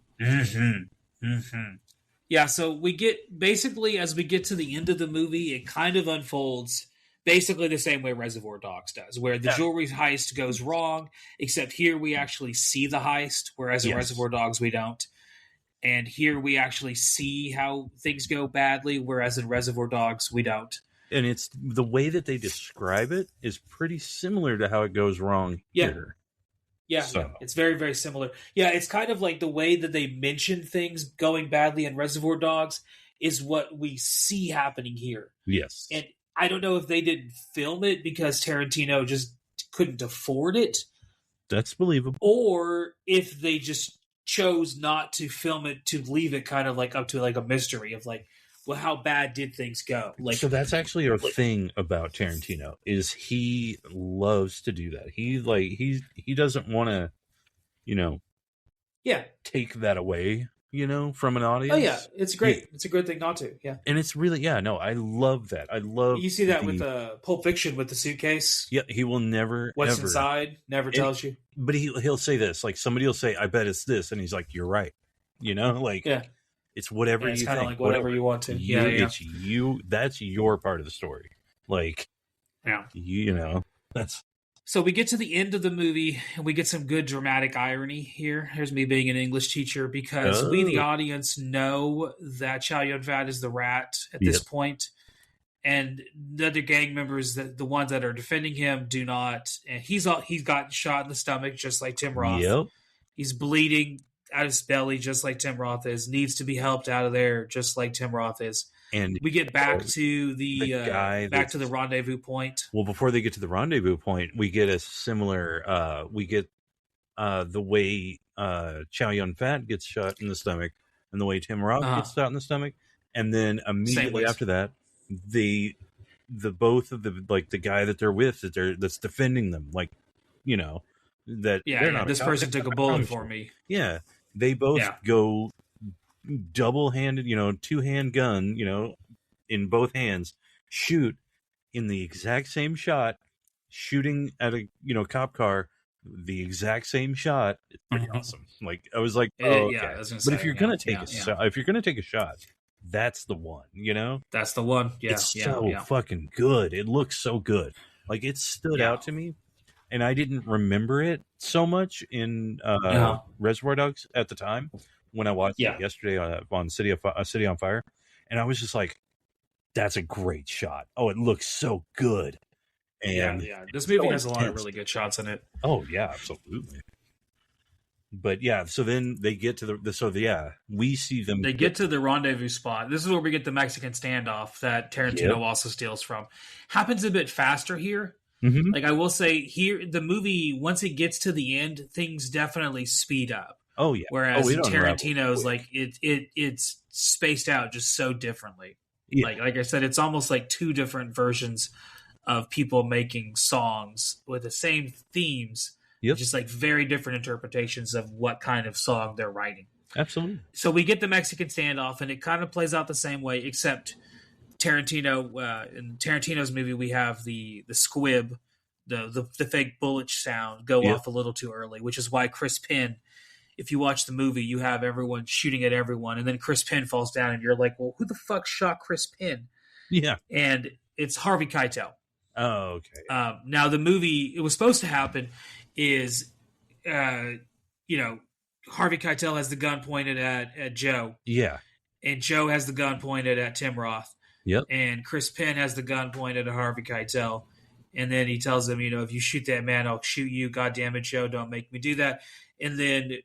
A: Yeah, so we get basically as we get to the end of the movie, it kind of unfolds basically the same way Reservoir Dogs does, where the jewelry heist goes wrong, except here we actually see the heist, whereas in Reservoir Dogs we don't. And here we actually see how things go badly, whereas in Reservoir Dogs we don't.
B: And it's the way that they describe it is pretty similar to how it goes wrong here.
A: Yeah, it's very, very similar. Yeah, it's kind of like the way that they mention things going badly in Reservoir Dogs is what we see happening here.
B: Yes.
A: And I don't know if they didn't film it because Tarantino just couldn't afford it.
B: That's believable.
A: Or if they just chose not to film it to leave it kind of like up to like a mystery of like, well, how bad did things go? Like,
B: so that's actually a thing about Tarantino is he loves to do that. He doesn't want to, take that away, from an audience.
A: Oh yeah, it's great. It's a good thing not to. Yeah,
B: and it's really I love that. I love
A: you see that with Pulp Fiction with the suitcase.
B: Yeah, he will never
A: what's inside never tells you.
B: But he'll say this like somebody will say, "I bet it's this," and he's like, "You're right." It's whatever
A: it's
B: you
A: kind
B: think,
A: of like whatever you want to.
B: It's you. That's your part of the story. Like, that's.
A: So we get to the end of the movie and we get some good dramatic irony here. Here's me being an English teacher because we, the audience, know that Chow Yun-fat is the rat at this point, and the other gang members, the ones that are defending him, do not. And he's gotten shot in the stomach just like Tim Roth.
B: Yep.
A: He's bleeding out of his belly just like Tim Roth is. Needs to be helped out of there just like Tim Roth is. And we get back to the guy to the rendezvous point.
B: Well, before they get to the rendezvous point, we get a similar. The way Chow Yun-fat gets shot in the stomach, and the way Tim Roth gets shot in the stomach, and then immediately after that, the both of the guy that they're with that's defending them, that
A: this person took a bullet for me.
B: Yeah, they both go double-handed, two-hand gun, in both hands, shoot in the exact same shot, shooting at a cop car, the exact same shot. It's pretty awesome. Like I was like, okay. But if you're gonna take if you're gonna take a shot, that's the one.
A: That's the one. Yeah,
B: it's so fucking good. It looks so good. Like it stood out to me. And I didn't remember it so much in Reservoir Dogs at the time when I watched it yesterday on City on Fire, and I was just like, "That's a great shot! Oh, it looks so good!" And
A: this movie has a lot of really good shots in it.
B: Oh yeah, absolutely. But so then they get to we see them.
A: They get to the rendezvous spot. This is where we get the Mexican standoff that Tarantino also steals from. Happens a bit faster here.
B: Mm-hmm.
A: Like I will say here, the movie, once it gets to the end, things definitely speed up.
B: Oh yeah.
A: Whereas Tarantino's like it's spaced out just so differently. Yeah. Like I said, it's almost like two different versions of people making songs with the same themes, just like very different interpretations of what kind of song they're writing.
B: Absolutely.
A: So we get the Mexican standoff, and it kind of plays out the same way, except Tarantino, in Tarantino's movie, we have the squib, the fake bullet sound go off a little too early, which is why Chris Penn, if you watch the movie, you have everyone shooting at everyone, and then Chris Penn falls down, and you're like, well, who the fuck shot Chris Penn?
B: Yeah.
A: And it's Harvey Keitel.
B: Oh, okay.
A: Now, the movie, it was supposed to happen is, Harvey Keitel has the gun pointed at Joe.
B: Yeah.
A: And Joe has the gun pointed at Tim Roth.
B: Yep.
A: And Chris Penn has the gun pointed at Harvey Keitel. And then he tells him, if you shoot that man, I'll shoot you. God damn it, Joe, don't make me do that. And then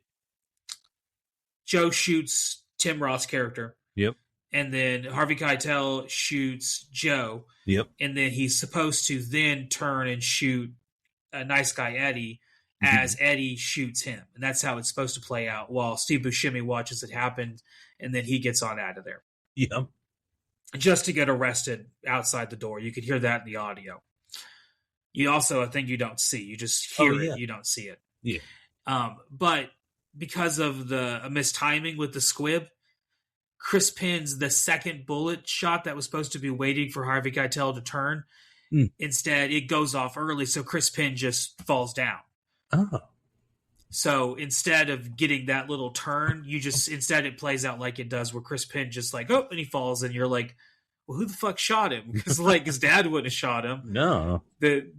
A: Joe shoots Tim Roth's character.
B: Yep.
A: And then Harvey Keitel shoots Joe.
B: Yep.
A: And then he's supposed to then turn and shoot a nice guy Eddie as Eddie shoots him. And that's how it's supposed to play out while Steve Buscemi watches it happen. And then he gets on out of there.
B: Yep.
A: Just to get arrested outside the door. You could hear that in the audio. You also, a thing you don't see. You just hear it. You don't see it.
B: Yeah.
A: But because of the mistiming with the squib, Chris Penn's the second bullet shot that was supposed to be waiting for Harvey Keitel to turn. Instead, it goes off early, so Chris Penn just falls down.
B: Oh.
A: So instead of getting that little turn, instead it plays out like it does, where Chris Penn just and he falls, and you're like, well, who the fuck shot him? Because his dad wouldn't have shot him.
B: No.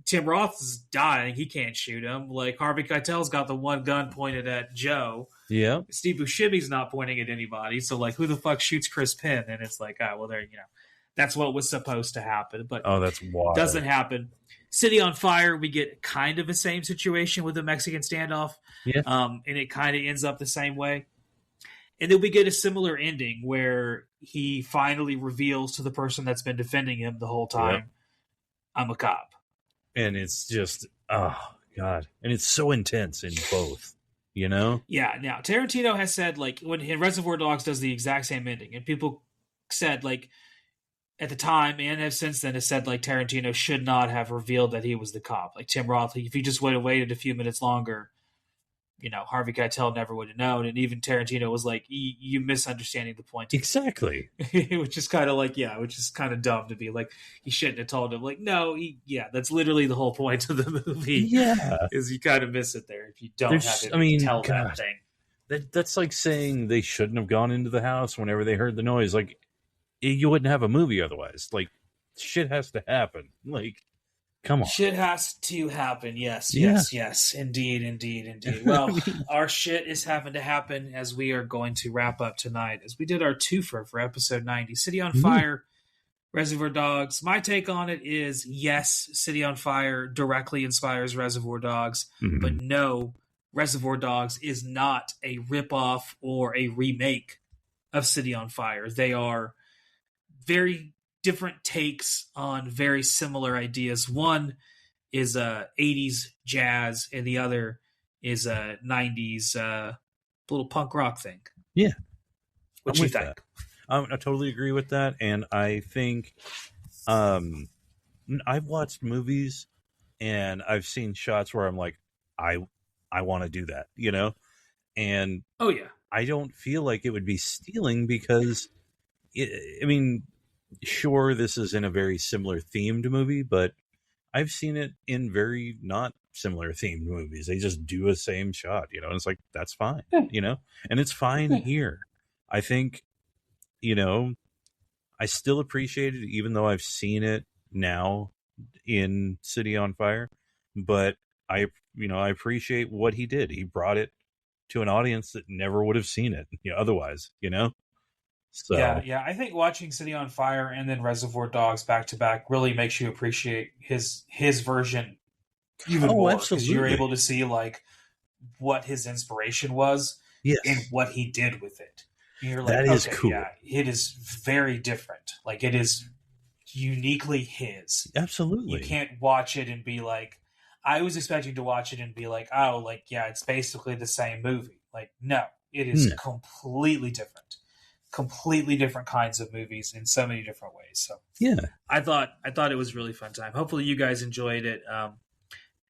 A: Tim Roth's dying. He can't shoot him. Harvey Keitel's got the one gun pointed at Joe.
B: Yeah.
A: Steve Buscemi's not pointing at anybody. So who the fuck shoots Chris Penn? And it's that's what was supposed to happen. But
B: that's wild.
A: Doesn't happen. City on Fire, we get kind of the same situation with the Mexican standoff.
B: Yeah.
A: And it kind of ends up the same way. And then we get a similar ending where he finally reveals to the person that's been defending him the whole time, I'm a cop.
B: And it's just, oh, God. And it's so intense in both, Yeah.
A: Now, Tarantino has said, when Reservoir Dogs does the exact same ending, and people said, at the time, and have since then, has said, Tarantino should not have revealed that he was the cop. Tim Roth, if he just would have waited a few minutes longer, Harvey Keitel never would have known. And even Tarantino was you misunderstanding the point.
B: Exactly.
A: Which is kind of which is kind of dumb to be he shouldn't have told him. No, that's literally the whole point of the movie.
B: Yeah.
A: Is you kind of miss it there if you don't have it tell that thing.
B: That's like saying they shouldn't have gone into the house whenever they heard the noise. You wouldn't have a movie otherwise. Shit has to happen. Come on.
A: Shit has to happen. Yes. Indeed. Well, our shit is having to happen as we are going to wrap up tonight, as we did our twofer for episode 90. City on Fire, Reservoir Dogs. My take on it is, yes, City on Fire directly inspires Reservoir Dogs, but no, Reservoir Dogs is not a ripoff or a remake of City on Fire. They are very different takes on very similar ideas. One is 80s jazz, and the other is 90s little punk rock thing.
B: Yeah.
A: What you think?
B: I totally agree with that, and I think I've watched movies and I've seen shots where I'm I want to do that, And
A: oh yeah,
B: I don't feel like it would be stealing because sure, this is in a very similar themed movie, but I've seen it in very not similar themed movies. They just do a same shot, and it's that's fine, and it's fine here. I think, I still appreciate it, even though I've seen it now in City on Fire, but I appreciate what he did. He brought it to an audience that never would have seen it otherwise, So.
A: Yeah. I think watching City on Fire and then Reservoir Dogs back to back really makes you appreciate his version even more, because you're able to see what his inspiration was and what he did with it. And you're
B: that is cool.
A: Yeah, it is very different. It is uniquely his.
B: Absolutely.
A: You can't watch it and be I was expecting to watch it and be it's basically the same movie. No, it is completely different. Completely different kinds of movies in so many different ways. So
B: yeah,
A: I thought it was a really fun time. Hopefully you guys enjoyed it.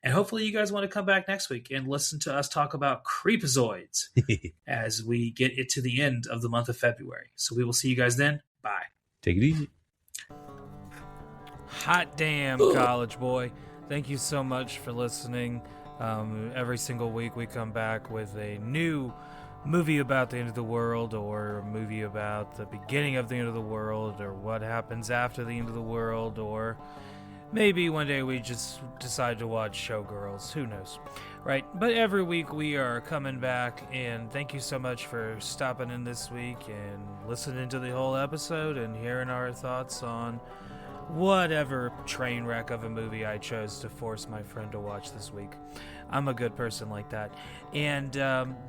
A: And hopefully you guys want to come back next week and listen to us talk about creepazoids as we get it to the end of the month of February. So we will see you guys then. Bye.
B: Take it easy.
D: Hot damn, college boy. Thank you so much for listening. Every single week we come back with a new movie about the end of the world, or a movie about the beginning of the end of the world, or what happens after the end of the world, or maybe one day we just decide to watch Showgirls. Who knows? Right? But every week we are coming back, and thank you so much for stopping in this week and listening to the whole episode and hearing our thoughts on whatever train wreck of a movie I chose to force my friend to watch this week. I'm a good person like that. And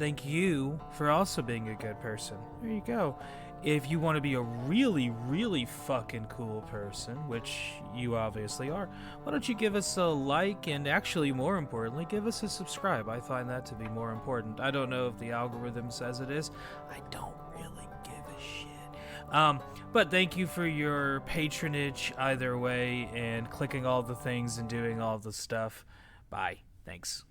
D: thank you for also being a good person. There you go. If you want to be a really, really fucking cool person, which you obviously are, why don't you give us a like, and actually, more importantly, give us a subscribe. I find that to be more important. I don't know if the algorithm says it is. I don't really give a shit. But thank you for your patronage either way, and clicking all the things and doing all the stuff. Bye. Thanks.